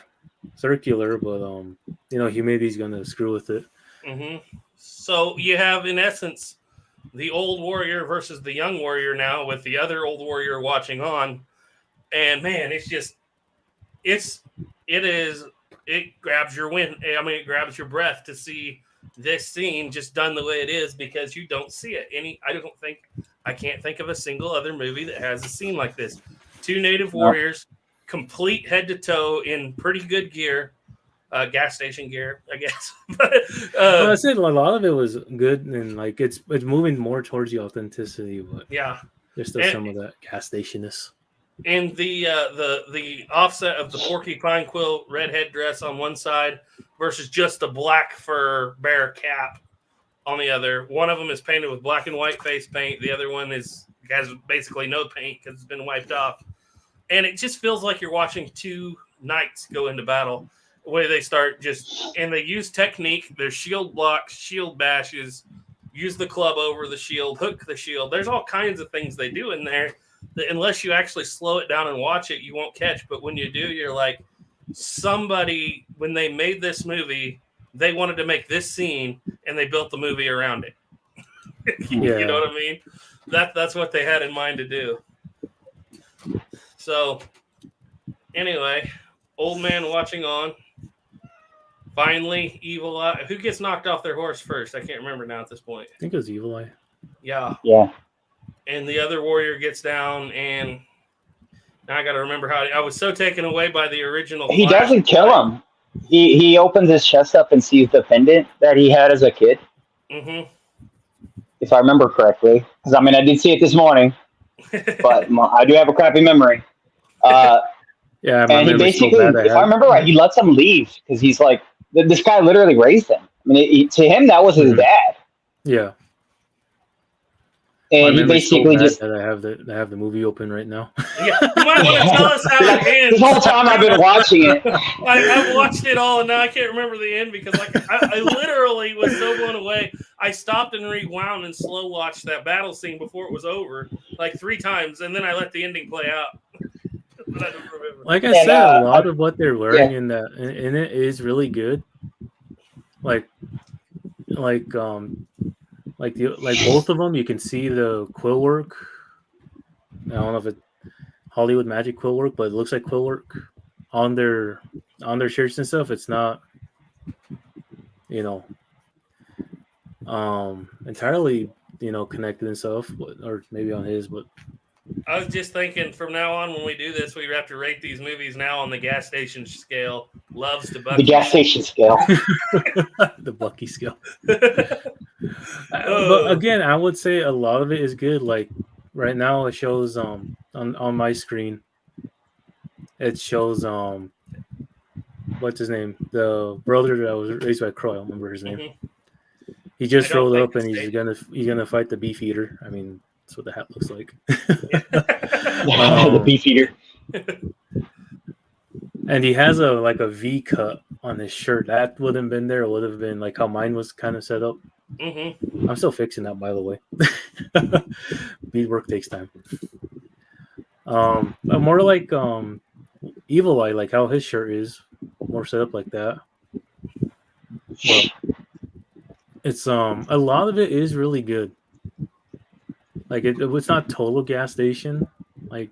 but humidity's gonna screw with it. hmm So you have, in essence, the old warrior versus the young warrior now, with the other old warrior watching on. And man, it grabs your it grabs your breath to see this scene just done the way it is, because you don't see it I can't think of a single other movie that has a scene like this. Two native warriors, complete head to toe in pretty good gear, gas station gear, I guess. Well, I said a lot of it was good, and like it's moving more towards the authenticity, but Yeah. there's still some of that gas stationness. And the offset of the porcupine quill red headdress on one side versus just the black fur bear cap on the other. One of them is painted with black and white face paint. The other one has basically no paint because it's been wiped off. And it just feels like you're watching two knights go into battle. The way they start and they use technique. There's shield blocks, shield bashes, use the club over the shield, hook the shield. There's all kinds of things they do in there that, unless you actually slow it down and watch it, you won't catch. But when you do, you're like, somebody, when they made this movie, they wanted to make this scene and they built the movie around it. You know what I mean? That's what they had in mind to do. So anyway, old man watching on. Finally, Evil Eye. Who gets knocked off their horse first? I can't remember now at this point. I think it was Evil Eye. Yeah. Yeah. And the other warrior gets down, and Now I got to remember how I was so taken away by the original. He Flash. doesn't kill him. He opens his chest up and sees the pendant that he had as a kid, Mm-hmm. if I remember correctly. Because I mean, I did see it this morning, but I do have a crappy memory. Yeah, my And he memory's so basically, bad. if I remember right, he lets him leave because he's like, this guy literally raised him. I mean, to him, that was his Mhm. dad. Yeah, my And he memory's so basically bad just. that I have the movie open right now. Yeah, you might want to tell us how it ends. This whole time I've been watching it. I've watched it all, and now I can't remember the end because, like, I literally was so blown away. I stopped and rewound and slow watched that battle scene before it was over, like 3 times, and then I let the ending play out. But I don't remember. Like I And, said, a lot of what they're wearing yeah. in it is really good. Like both of them, you can see the quill work. I don't know if it's Hollywood Magic quill work, but it looks like quill work on their shirts and stuff. It's not, entirely connected and stuff, or maybe on his, but I was just thinking from now on when we do this, we have to rate these movies now on the gas station scale. Loves to Bucky. The gas station scale. the Bucky scale. But again, I would say a lot of it is good. Like right now, it shows on my screen. It shows what's his name? The brother that was raised by Crow. I don't remember his name. Mm-hmm. He just I don't rolled think up and it's he's gonna fight the beef eater. I mean, that's what the hat looks like. The beef eater. And he has a V cut on his shirt. That wouldn't have been there. It would have been like how mine was kind of set up. Mm-hmm. I'm still fixing that, by the way. Beadwork takes time. But more like Evil Eye, like how his shirt is, more set up like that. But it's a lot of it is really good. Like it's not total gas station, like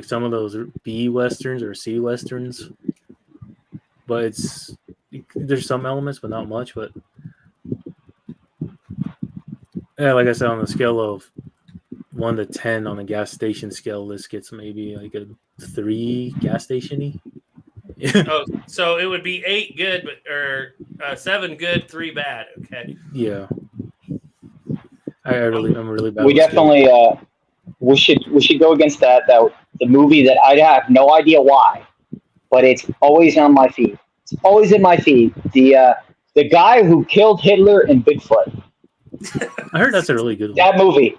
some of those B westerns or C westerns, but there's some elements, but not much. But yeah, like I said, on the scale of 1 to 10 on a gas station scale, this gets maybe like a 3 gas station-y. Oh, so it would be 8 good, or 7 good, 3 bad. Okay. Yeah. I'm really bad. We definitely we should go against that the movie that I have no idea why, but it's always on my feed. It's always in my feed. The guy who killed Hitler and Bigfoot. I heard that's a really good one. That movie.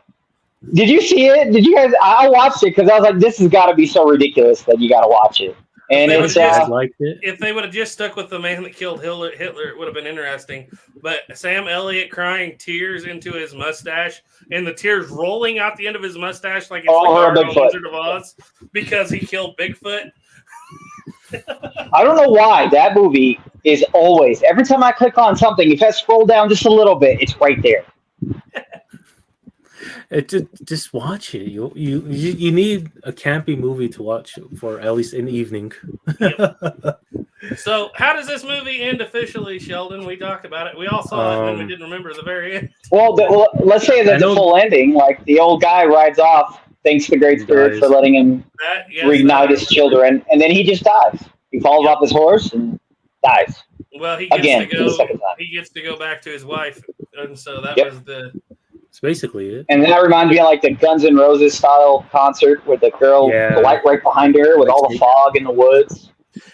Did you see it? Did you guys? I watched it because I was like, this has got to be so ridiculous that you got to watch it. And it's I liked it. If they would have just stuck with the man that killed Hitler, it would have been interesting. But Sam Elliott crying tears into his mustache, and the tears rolling out the end of his mustache like it's like Wizard of Oz because he killed Bigfoot. I don't know why that movie is always, every time I click on something, if I scroll down just a little bit, it's right there. Just watch it. You need a campy movie to watch for at least an evening. Yep. So, how does this movie end officially, Sheldon? We talked about it. We all saw it, and we didn't remember the very end. Well, let's say that the full ending, like the old guy rides off, thanks to the Great Spirit for letting him reignite his children, and then he just dies. He falls off his horse and dies. Well, he gets again to go. the second time. He gets to go back to his wife, and so that was the. That's basically it. And that reminds me of like the Guns N' Roses style concert with the girl, the light right behind her, with all the fog in the woods.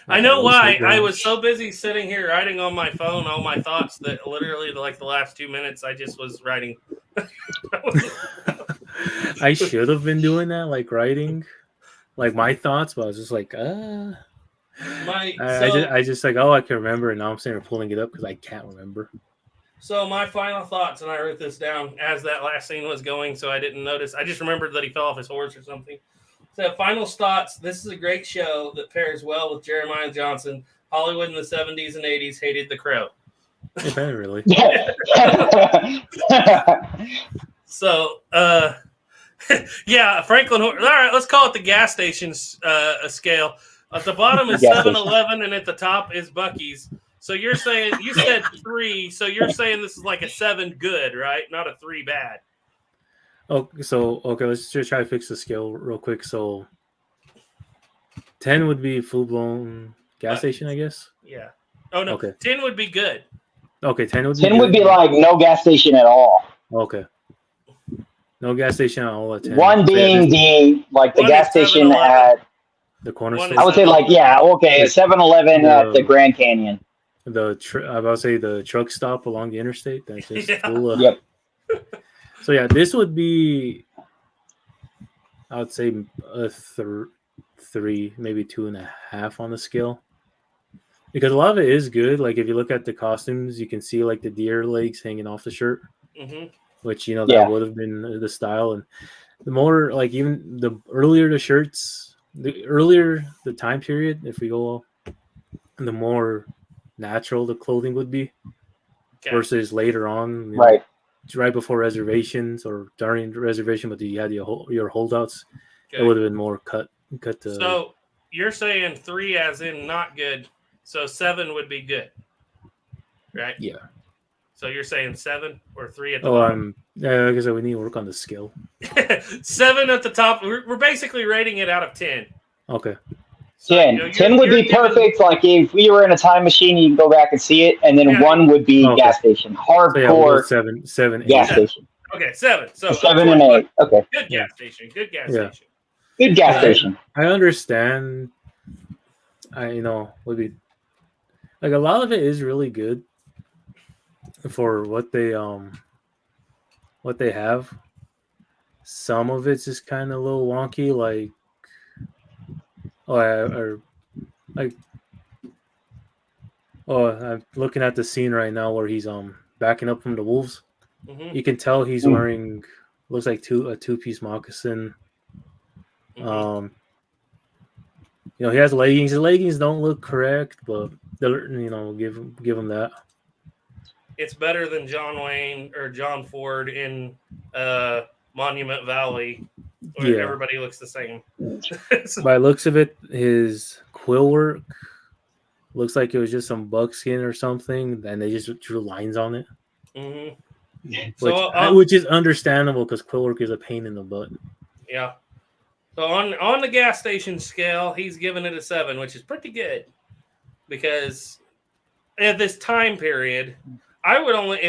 I know why. I was so busy sitting here writing on my phone all my thoughts that literally, like the last 2 minutes, I just was writing. I should have been doing that, like writing, like my thoughts, but I was just like, I just like, oh, I can remember, and now I'm sitting here pulling it up because I can't remember. So my final thoughts, and I wrote this down as that last scene was going, so I didn't notice. I just remembered that he fell off his horse or something. So final thoughts. This is a great show that pairs well with Jeremiah Johnson. Hollywood in the 70s and 80s hated The Crow. Really? So, yeah, Franklin. All right, let's call it the gas station scale. At the bottom is 7-Eleven, and at the top is Buc-ee's. So you're saying, you said 3, so you're saying this is like a 7 good, right? Not a 3 bad. Oh, so okay, let's just try to fix the scale real quick. So 10 would be full blown gas station, I guess. Yeah. Oh no. Okay. 10 would be good. Okay, 10 would be 10 would good. be like no gas station at all. Okay. No gas station at all at 10. One being the One gas is station 7-Eleven. at, the corner One store. I would say like, yeah, okay, a 7-Eleven at the Grand Canyon. I'm about to say the truck stop along the interstate. That's just Yeah. full of. Yep. So yeah, this would be, I would say a 3, maybe 2.5 on the scale. Because a lot of it is good. Like if you look at the costumes, you can see like the deer legs hanging off the shirt, which that would have been the style. And the more like even the earlier the shirts, the earlier the time period, if we go, the more natural the clothing would be versus later on, right? Right before reservations or during reservation, but you had your holdouts. It would have been more cut to. So you're saying 3 as in not good. So 7 would be good, right? Yeah. So you're saying 7 or 3 at the bottom? Yeah, like I said, we need to work on the skill. 7 at the top. We're basically rating it out of 10. Okay. So, 10. 10 would be perfect. Like if we were in a time machine, you can go back and see it, and then 1 would be gas station, hardcore. So 7, 8. Gas station. Okay, 7. So 7 and 8. Okay. Good gas station. Good gas Yeah. station. Good gas station. I understand. Would be like a lot of it is really good for what they have. Some of it's just kind of a little wonky, like I'm looking at the scene right now where he's backing up from the wolves. Mm-hmm. You can tell he's wearing looks like a two-piece moccasin. Mm-hmm. He has leggings. His leggings don't look correct, but give him that. It's better than John Wayne or John Ford in Monument Valley, where everybody looks the same. By the looks of it, his quill work looks like it was just some buckskin or something, and they just drew lines on it. Mm-hmm. Which is understandable because quill work is a pain in the butt. Yeah. So on the gas station scale, he's giving it a 7, which is pretty good because at this time period, I would only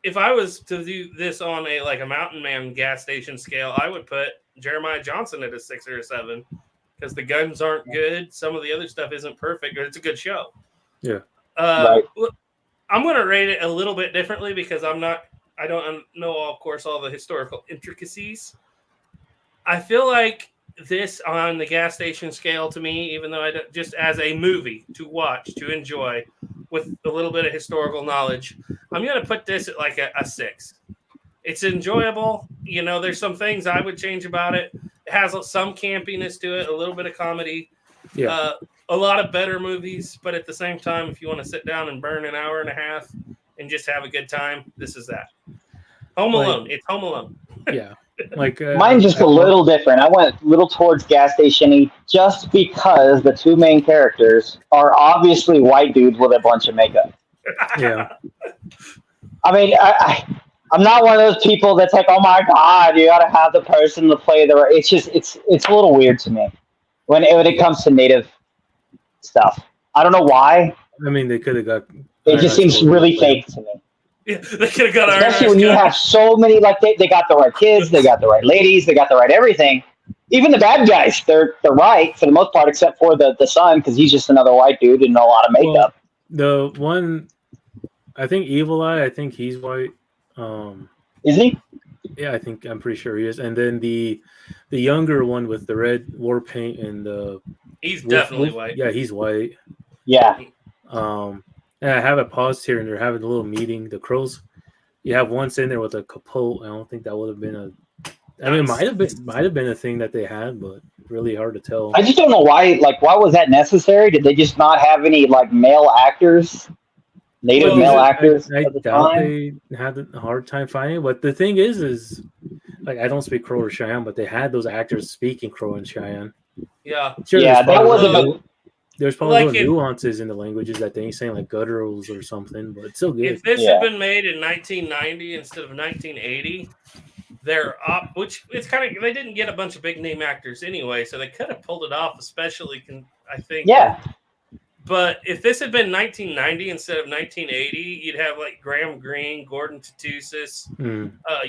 if I was to do this on a Mountain Man gas station scale, I would put Jeremiah Johnson at a 6 or a 7 because the guns aren't good. Some of the other stuff isn't perfect, but it's a good show. Yeah. Right. I'm going to rate it a little bit differently because I don't know, of course, all the historical intricacies. I feel like this on the gas station scale to me, even though I don't, just as a movie to watch, to enjoy with a little bit of historical knowledge, I'm going to put this at like a 6. It's enjoyable. There's some things I would change about it. It has some campiness to it, a little bit of comedy. Yeah. A lot of better movies, but at the same time, if you want to sit down and burn an hour and a half and just have a good time, this is that. Home Alone. It's Home Alone. Yeah. Mine's just a little different. I went a little towards gas station-y just because the 2 main characters are obviously white dudes with a bunch of makeup. Yeah. I mean, I'm not one of those people that's like, oh my god, you got to have the person to play the. It's just it's a little weird to me when it comes to native stuff. I don't know why. I mean, they could have got. It just seems really fake to me. Yeah, they could have got especially when you have so many. Like they got the right kids, they got the right ladies, they got the right everything. Even the bad guys, they're right for the most part, except for the son because he's just another white dude and a lot of makeup. Well, the one, I think Evil Eye. I think he's white. Is he? Yeah, I'm pretty sure he is. And then the younger one with the red war paint and the he's definitely white. Yeah, he's white. Yeah. And I have it paused here, and they're having a little meeting. The Crows. You have one sitting there with a capote. I don't think that would have been a. I mean, it might have been a thing that they had, but really hard to tell. I just don't know why. Like, why was that necessary? Did they just not have any male actors? Native male actors. I doubt they had a hard time finding it. But the thing is I don't speak Crow or Cheyenne, but they had those actors speaking Crow and Cheyenne. Yeah. Sure, yeah, that wasn't. There's probably little nuances in the languages that they ain't saying like gutturals or something, but it's still good. If this had been made in 1990 instead of 1980, which it's kind of they didn't get a bunch of big name actors anyway, so they could have pulled it off, especially I think. Yeah. But if this had been 1990 instead of 1980, you'd have like Graham Greene, Gordon Tatusis.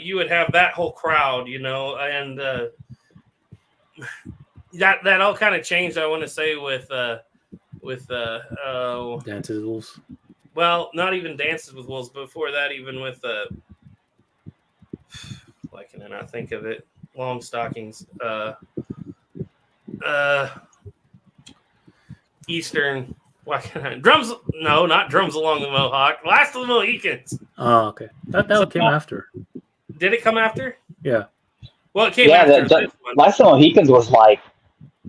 You would have that whole crowd, and that all kind of changed. I want to say with Dances with Wolves. Well, not even Dances with Wolves, but before that, even with why can I not think of it? Long Stockings. Eastern. Why can I? Drums? No, not Drums Along the Mohawk. Last of the Mohicans. Oh, okay. That came after. Did it come after? Yeah. Well, it came after this one. Last of the Mohicans was like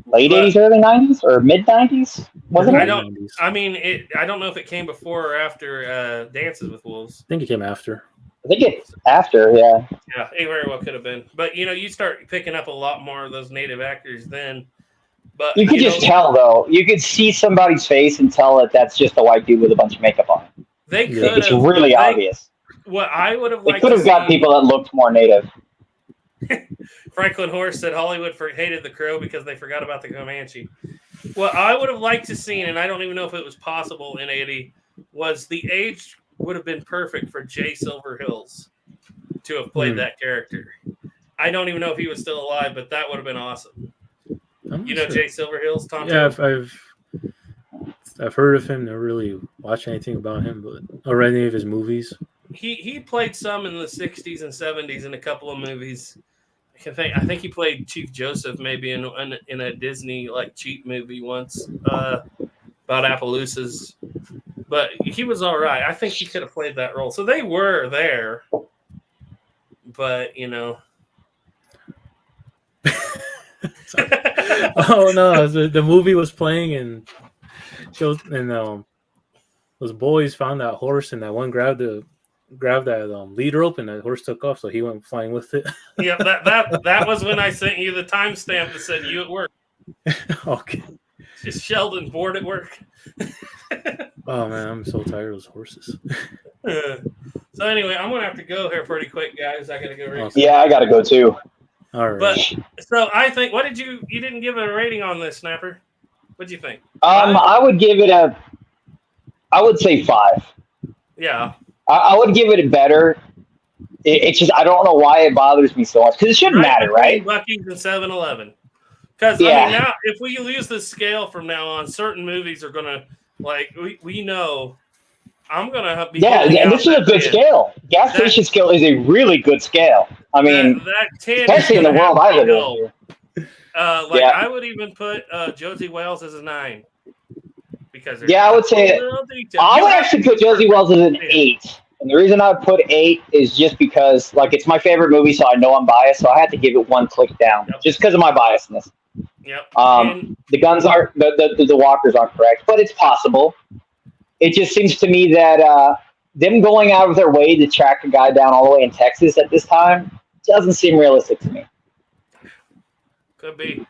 late 80s, early 90s, or mid 90s, wasn't it? I don't know if it came before or after Dances with Wolves. I think it came after. I think it's after, yeah. Yeah, it very well could have been. But, you start picking up a lot more of those native actors then. But You could just tell, though. You could see somebody's face and tell that that's just a white dude with a bunch of makeup on. They could It's really obvious. What I would have They liked could have got people that looked more native. Franklin Horst said Hollywood hated the Crow because they forgot about the Comanche. What I would have liked to see, and I don't even know if it was possible in 80, was the age would have been perfect for Jay Silverhills to have played that character. I don't even know if he was still alive, but that would have been awesome. Sure. Jay Silverhills, Tom? Yeah, I've heard of him. Never really watched anything about him, or any of his movies. He played some in the 60s and 70s in a couple of movies. I think he played Chief Joseph maybe in a Disney cheap movie once about Appaloosas. But he was all right. I think he could have played that role. So they were there. But, Oh no! The movie was playing, and those boys found that horse, and that one grabbed that lead rope, and that horse took off. So he went flying with it. Yeah, that was when I sent you the timestamp that said you at work. Okay. Just Sheldon bored at work. Oh man, I'm so tired of those horses. So anyway, I'm gonna have to go here pretty quick, guys. I gotta go. Okay. Yeah, I gotta go too. All right. But so I think, what did you didn't give it a rating on this, Snapper? What'd you think? I would give it I would say 5. Yeah. I would give it a better. It's just I don't know why it bothers me so much because it shouldn't matter, right? Buc-ee's and 7-Eleven. Because now if we use this scale from now on, certain movies are gonna we know. I'm gonna be. Yeah, this is a good scale. Gas station scale is a really good scale. I mean, especially in the world I live in. I would even put Josie Wales as a 9 because I would say I would actually put Josie Wales as an 8. And the reason I would put 8 is just because it's my favorite movie, so I know I'm biased, so I had to give it one click down just because of my biasness. Yep. The guns aren't the walkers aren't correct, but it's possible. It just seems to me that them going out of their way to track a guy down all the way in Texas at this time doesn't seem realistic to me. Could be.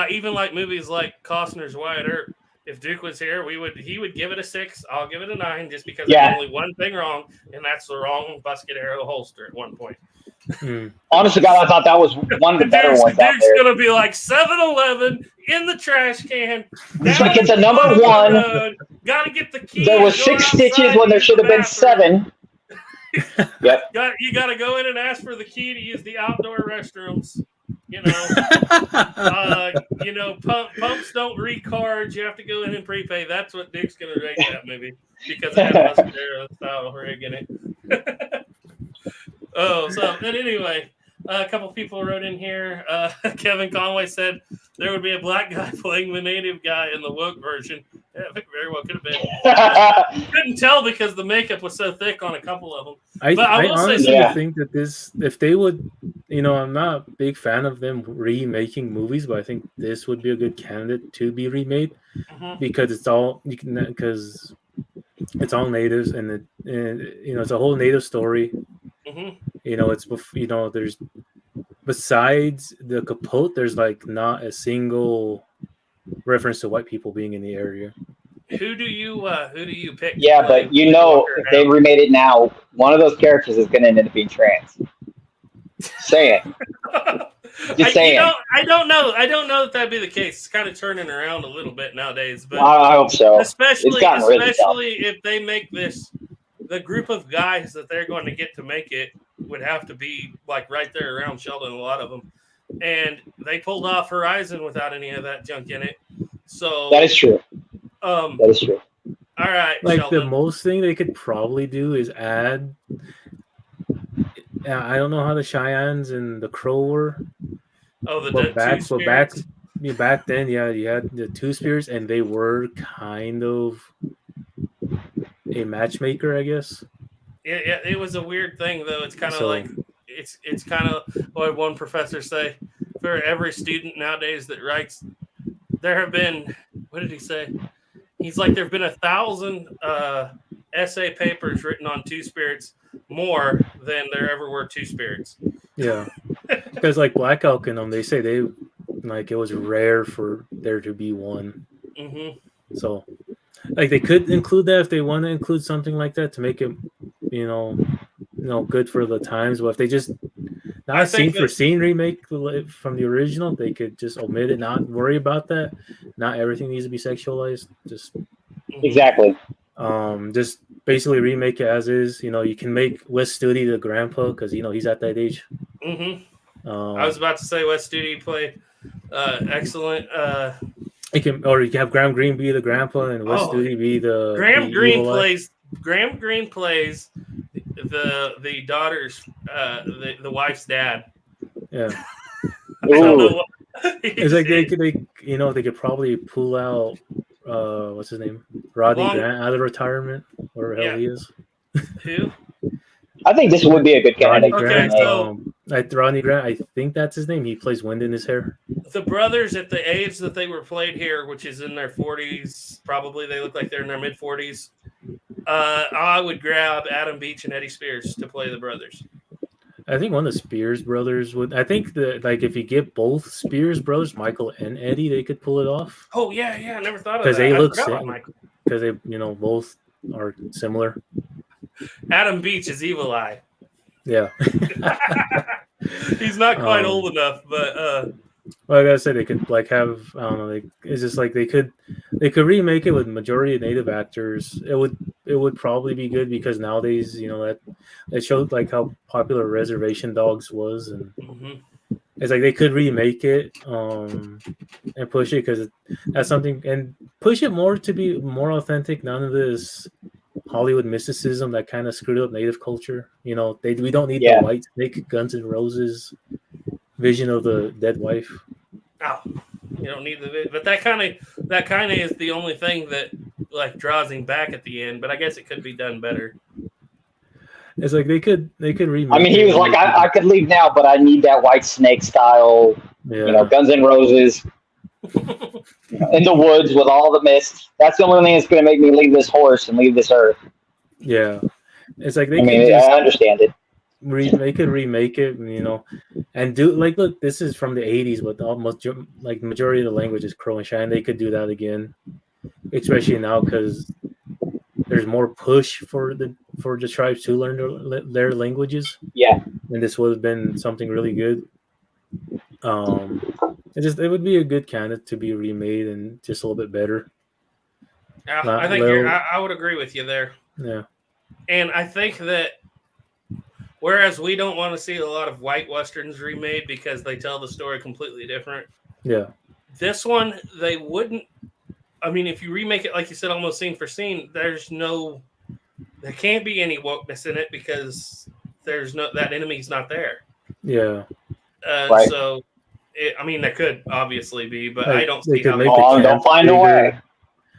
Even movies like Costner's Wyatt Earp. If Duke was here, he would give it a 6. I'll give it a 9 just because there's only one thing wrong, and that's the wrong busket arrow holster at one point. Honestly, God, I thought that was one of the better ones out Duke's there. going to be like 7-Eleven in the trash can. It's a number 1. Got to get the key. There was 6 stitches when there should have been 7. Yep. You got to go in and ask for the key to use the outdoor restrooms. Pumps don't read cards. You have to go in and prepay. That's what Duke's going to rate that movie because it had a busket arrow style rig in it. And anyway, a couple people wrote in here. Kevin Conway said there would be a black guy playing the native guy in the woke version. Yeah, it very well could have been. Couldn't tell because the makeup was so thick on a couple of them. I honestly think that if they would, I'm not a big fan of them remaking movies, but I think this would be a good candidate to be remade because it's all natives and it's a whole native story. There's besides the Capote, there's not a single reference to white people being in the area. Who do you pick? Yeah, but if they remade it now, one of those characters is going to end up being trans. Say it. Just saying. I don't know that that'd be the case. It's kind of turning around a little bit nowadays, but I hope so. especially It's gotten really tough. if they make this, the group of guys that they're going to get to make it would have to be like right there around Sheldon, a lot of them, and they pulled off Horizon without any of that junk in it. So That is true. That is true. All right, Like Sheldon. the most thing they could probably do is add. I don't know how the Cheyennes and the Crow were. The Back then, yeah, you had the two spirits, and they were kind of a matchmaker, I guess. It was a weird thing, though. It's kind of So- like it's kind of what one professor say. For every student nowadays that writes, there have been, what did he say? He's like, there have been 1,000 essay papers written on two spirits more than there ever were two spirits. Yeah, because like Black Elk and them, they say they like it was rare for there to be one. Mm-hmm. So, like they could include that if they want to include something like that to make it, good for the times. But if they just I not think scene for scene remake from the original, they could just omit it, not worry about that. Not everything needs to be sexualized. Just Exactly. just basically remake it as is. You can make Wes Studi the grandpa because he's at that age. Mm-hmm. I was about to say Wes Studi played excellent. You can have Graham Greene be the grandpa and Wes Studi be the Graham the Greene evil eye. plays the daughter's the wife's dad. Yeah, I don't know what it's like they could probably pull out what's his name, Rodney Grant out of retirement, whatever the hell he is. Who? I think this would be a good candidate. Rodney Okay, Grant. so- Rodney Grant, I think that's his name. He plays wind in his hair. The brothers at the age that they were played here, which is in their 40s, probably they look like they're in their mid 40s. I would grab Adam Beach and Eddie Spears to play the brothers. I think one of the Spears brothers would. I think that if you get both Spears brothers, Michael and Eddie, they could pull it off Oh yeah, I never thought of that. because they I look forgot about same. Michael. Because they both are similar. Adam Beach is Evil Eye. Yeah. He's not quite old enough, but Like I said, they could have I don't know. It's just like they could remake it with majority of native actors. It would probably be good because nowadays that it showed like how popular Reservation Dogs was, and it's like they could remake it and push it because that's something and push it more to be more authentic. None of this Hollywood mysticism that kind of screwed up native culture. We don't need the white snake Guns N' Roses vision of the dead wife. oh, you don't need but that kind of is the only thing that like draws him back at the end. But I guess it could be done better. It's like they could remake. I mean, he was like, I could leave now, but I need that White Snake style, Guns N' Roses, in the woods with all the mist. That's the only thing that's going to make me leave this horse and leave this earth. Yeah, it's like I understand it. They could remake it, and do look. This is from the '80s, but almost like majority of the language is Crow and Cheyenne. They could do that again, especially now because there's more push for the tribes to learn their languages. Yeah, and this would have been something really good. It would be a good candidate to be remade and just a little bit better. Yeah, I think I would agree with you there. Yeah, and I think that whereas we don't want to see a lot of white westerns remade because they tell the story completely different. Yeah, this one they wouldn't. I mean, if you remake it like you said, almost scene for scene, there can't be any wokeness in it because that enemy's not there. Yeah. Right. So, there could obviously be, but like, I don't see how. Don't find a way.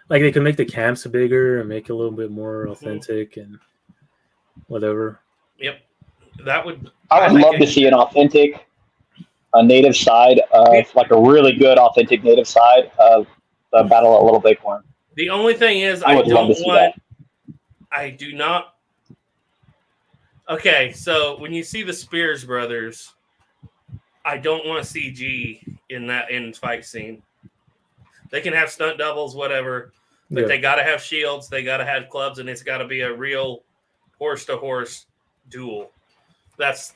Like they could make the camps bigger and make it a little bit more authentic and whatever. Yep, that would. I would love to see an authentic, native side of like a really good authentic native side of the Battle at Little Bighorn. The only thing is, I do not. Okay, so when you see the Spears brothers, I don't want to CG in that end fight scene. They can have stunt doubles, whatever, but they got to have shields, they got to have clubs, and it's got to be a real horse-to-horse duel. That's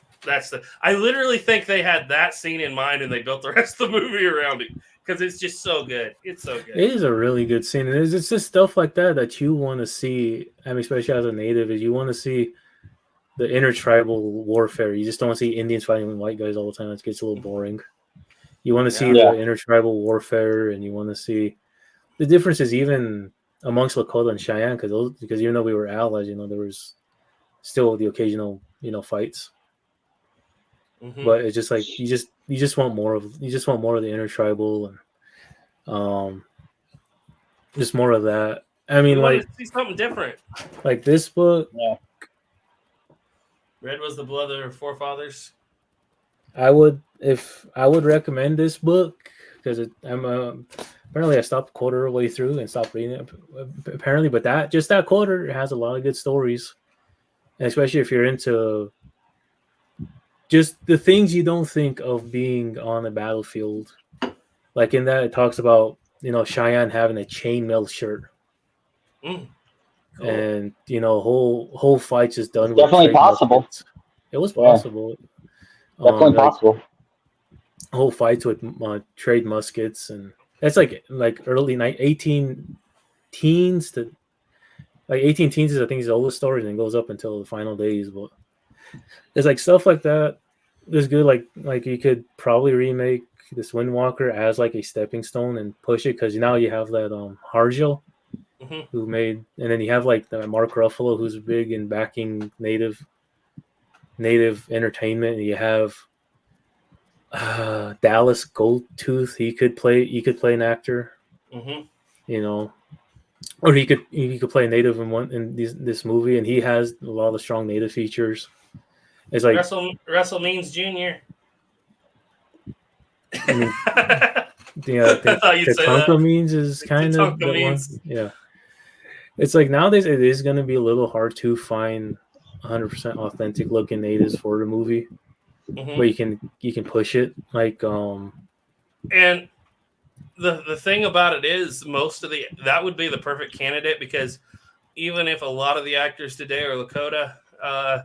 I literally think they had that scene in mind and they built the rest of the movie around it because it's just so good. It's so good. It is a really good scene. And it's just stuff like that you want to see. I mean, especially as a native, is you want to see the intertribal warfare. You just don't want to see Indians fighting white guys all the time. It gets a little boring. You want to see the intertribal warfare, and you want to see the differences even amongst Lakota and Cheyenne, because even though we were allies, there was still the occasional fights. Mm-hmm. But it's just like you just want more of the intertribal and just more of that. I mean, like see something different. Like this book. Yeah. Red was the blood of their forefathers. I would recommend this book because apparently I stopped a quarter of the way through and stopped reading it. Apparently, but that quarter has a lot of good stories, and especially if you're into just the things you don't think of being on a battlefield. Like in that, it talks about Cheyenne having a chainmail shirt, cool. And whole fights is done. Definitely possible. Muskets. It was possible. Definitely possible. Whole fights with trade muskets, and that's like early 18 teens to 18 teens is I think is the oldest story, and it goes up until the final days. But there's like stuff like that. There's good like you could probably remake this Windwalker as like a stepping stone and push it because now you have that Harjo who made, and then you have like the Mark Ruffalo who's big in backing native entertainment, and you have Dallas Goldtooth. He could play an actor, or he could play a native in this movie, and he has a lot of strong native features. It's like Russell Means Jr. I mean, I thought you'd say that. Means is kind of the one. Yeah. It's like nowadays it is going to be a little hard to find 100% authentic looking natives for the movie, but you can push it and the thing about it is that would be the perfect candidate because even if a lot of the actors today are Lakota, I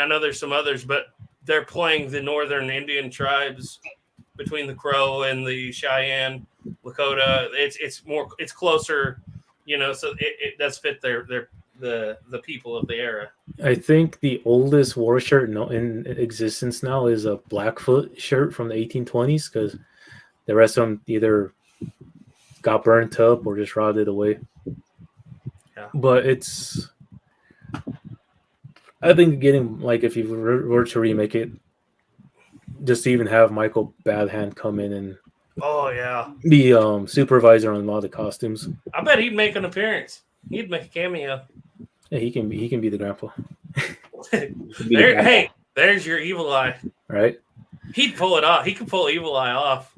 know there's some others, but they're playing the northern Indian tribes between the Crow and the Cheyenne, Lakota. It's closer. So it does fit the people of the era. I think the oldest war shirt in existence now is a Blackfoot shirt from the 1820s because the rest of them either got burnt up or just rotted away. Yeah. But I think getting if you were to remake it, just to even have Michael Badhand come in and be supervisor on a lot of the costumes. I bet he'd make an appearance. He'd make a cameo. Yeah, he can be the grandpa. There's your Evil Eye. Right. He'd pull it off. He could pull Evil Eye off.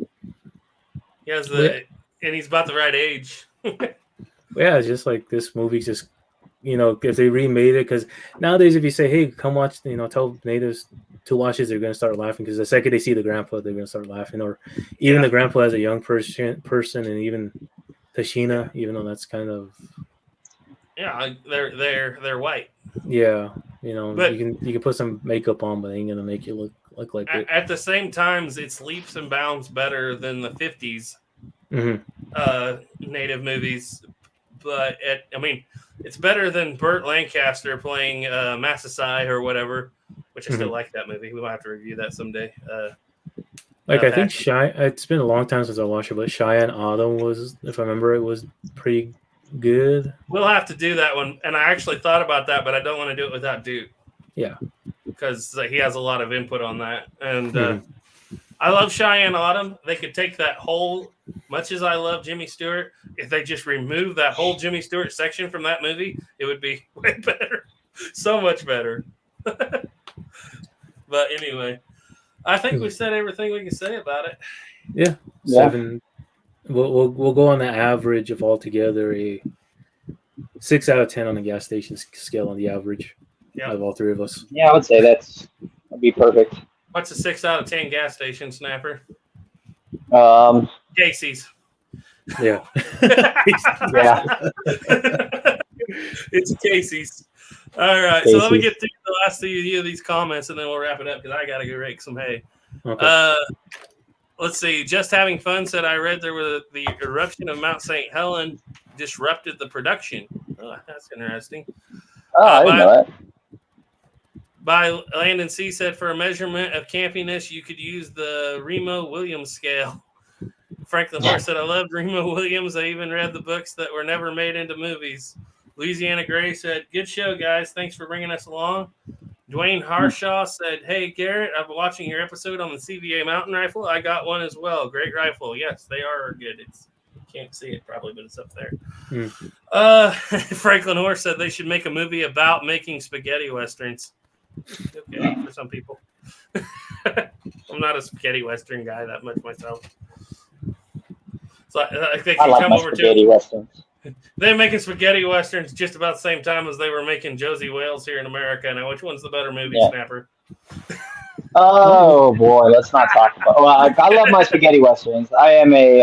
He has and he's about the right age. Yeah, it's just like this movie just if they remade it, because nowadays if you say, hey, come watch, tell natives to watch this, they're going to start laughing because the second they see the grandpa, they're going to start laughing. Or even the grandpa as a young person, and even Tashina, even though that's kind of they're white. Yeah, but you can put some makeup on, but it ain't going to make you look like it. At the same time, it's leaps and bounds better than the 50s native movies. But it's better than Burt Lancaster playing Massasai or whatever, which I still like that movie. We might have to review that someday. I think it's been a long time since I watched it, but Cheyenne Autumn was, if I remember, it was pretty good. We'll have to do that one. And I actually thought about that, but I don't want to do it without Duke. Yeah. Because he has a lot of input on that. And I love Cheyenne Autumn. They could take that whole, much as I love Jimmy Stewart, if they just remove that whole Jimmy Stewart section from that movie, it would be way better. So much better. But anyway, I think we said everything we can say about it. Yeah. 7. We'll go on the average of altogether a 6 out of 10 on the gas station scale on the average of all three of us. Yeah, I would say that'd be perfect. What's a 6 out of 10 gas station, Snapper? Casey's. Yeah. Yeah. It's Casey's. All right. Casey's. So let me get through the last few of these comments, and then we'll wrap it up because I got to go rake some hay. Okay. Let's see. Just having fun said I read there was the eruption of Mount St. Helen disrupted the production. Oh, that's interesting. I didn't know that. By Land and Sea said for a measurement of campiness, you could use the Remo Williams scale. Franklin Horse said, I loved Remo Williams. I even read the books that were never made into movies. Louisiana Gray said, good show, guys. Thanks for bringing us along. Dwayne Harshaw said, hey, Garrett, I've been watching your episode on the CVA mountain rifle. I got one as well. Great rifle. Yes, they are good. You can't see it probably, but it's up there. Franklin Horse said they should make a movie about making spaghetti westerns. Okay, for some people. I'm not a spaghetti western guy that much myself. So I think I you like come my over spaghetti to westerns. they're making spaghetti westerns just about the same time as they were making Josie Wales here in America. Now, which one's the better movie, Snapper? Oh boy, let's not talk about. Well, I love my spaghetti westerns. I am a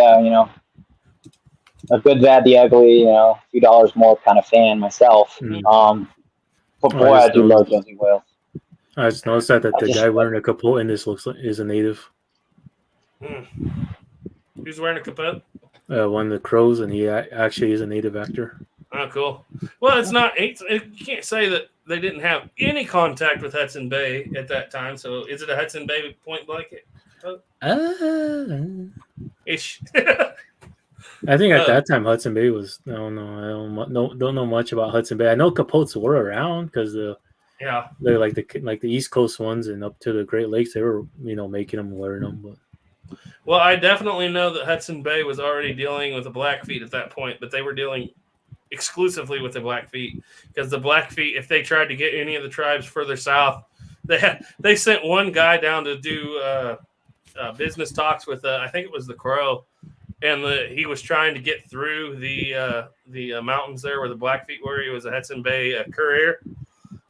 a good, bad, the ugly, a few dollars more kind of fan myself. But boy, I do love Josie Wales. I just noticed that the guy wearing a capote in this is a native. Who's wearing a capote? One of the crows, and he actually is a native actor. Oh, cool. Well, it's not. You can't say that they didn't have any contact with Hudson Bay at that time. So, is it a Hudson Bay point blanket? Ish. I think at that time Hudson Bay was. I don't know much about Hudson Bay. I know capotes were around because they're like the East Coast ones and up to the Great Lakes. They were making them, wearing them, but. Well, I definitely know that Hudson Bay was already dealing with the Blackfeet at that point, but they were dealing exclusively with the Blackfeet because the Blackfeet, if they tried to get any of the tribes further south, they sent one guy down to do business talks with I think it was the Crow, and he was trying to get through the mountains there where the Blackfeet were. He was a Hudson Bay courier,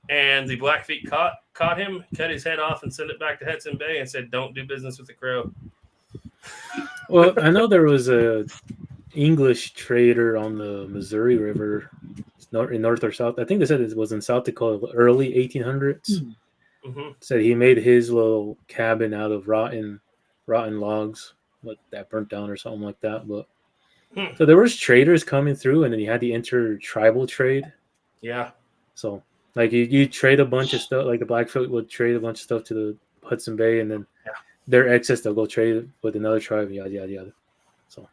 and the Blackfeet caught him, cut his head off, and sent it back to Hudson Bay and said, "Don't do business with the Crow." Well, I know there was a English trader on the Missouri River, in north or south. I think they said it was in South Dakota, early 1800s. Mm-hmm. Said he made his little cabin out of rotten logs, that burnt down or something like that. But so there was traders coming through, and then you had the intertribal trade. Yeah. So like you trade a bunch of stuff, like the Blackfoot would trade a bunch of stuff to the Hudson Bay, and then their excess they'll go trade with another tribe, yada yada yada. So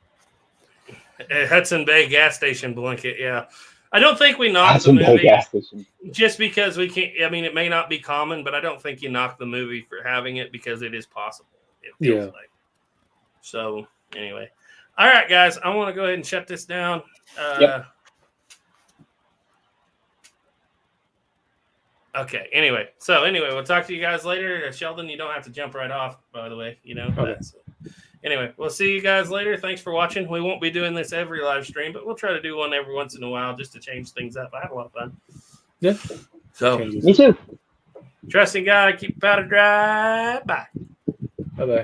Hudson Bay gas station blanket, yeah. I don't think we knocked the movie gas station. Just because we can't. I mean, it may not be common, but I don't think you knock the movie for having it because it is possible. It feels like. So anyway, all right, guys, I want to go ahead and shut this down. Okay. Anyway, we'll talk to you guys later. Sheldon, you don't have to jump right off, by the way. Okay. Anyway, we'll see you guys later. Thanks for watching. We won't be doing this every live stream, but we'll try to do one every once in a while just to change things up. I have a lot of fun. Yeah. So, me too. Trusting God, keep powder dry. Bye. Bye-bye. Bye.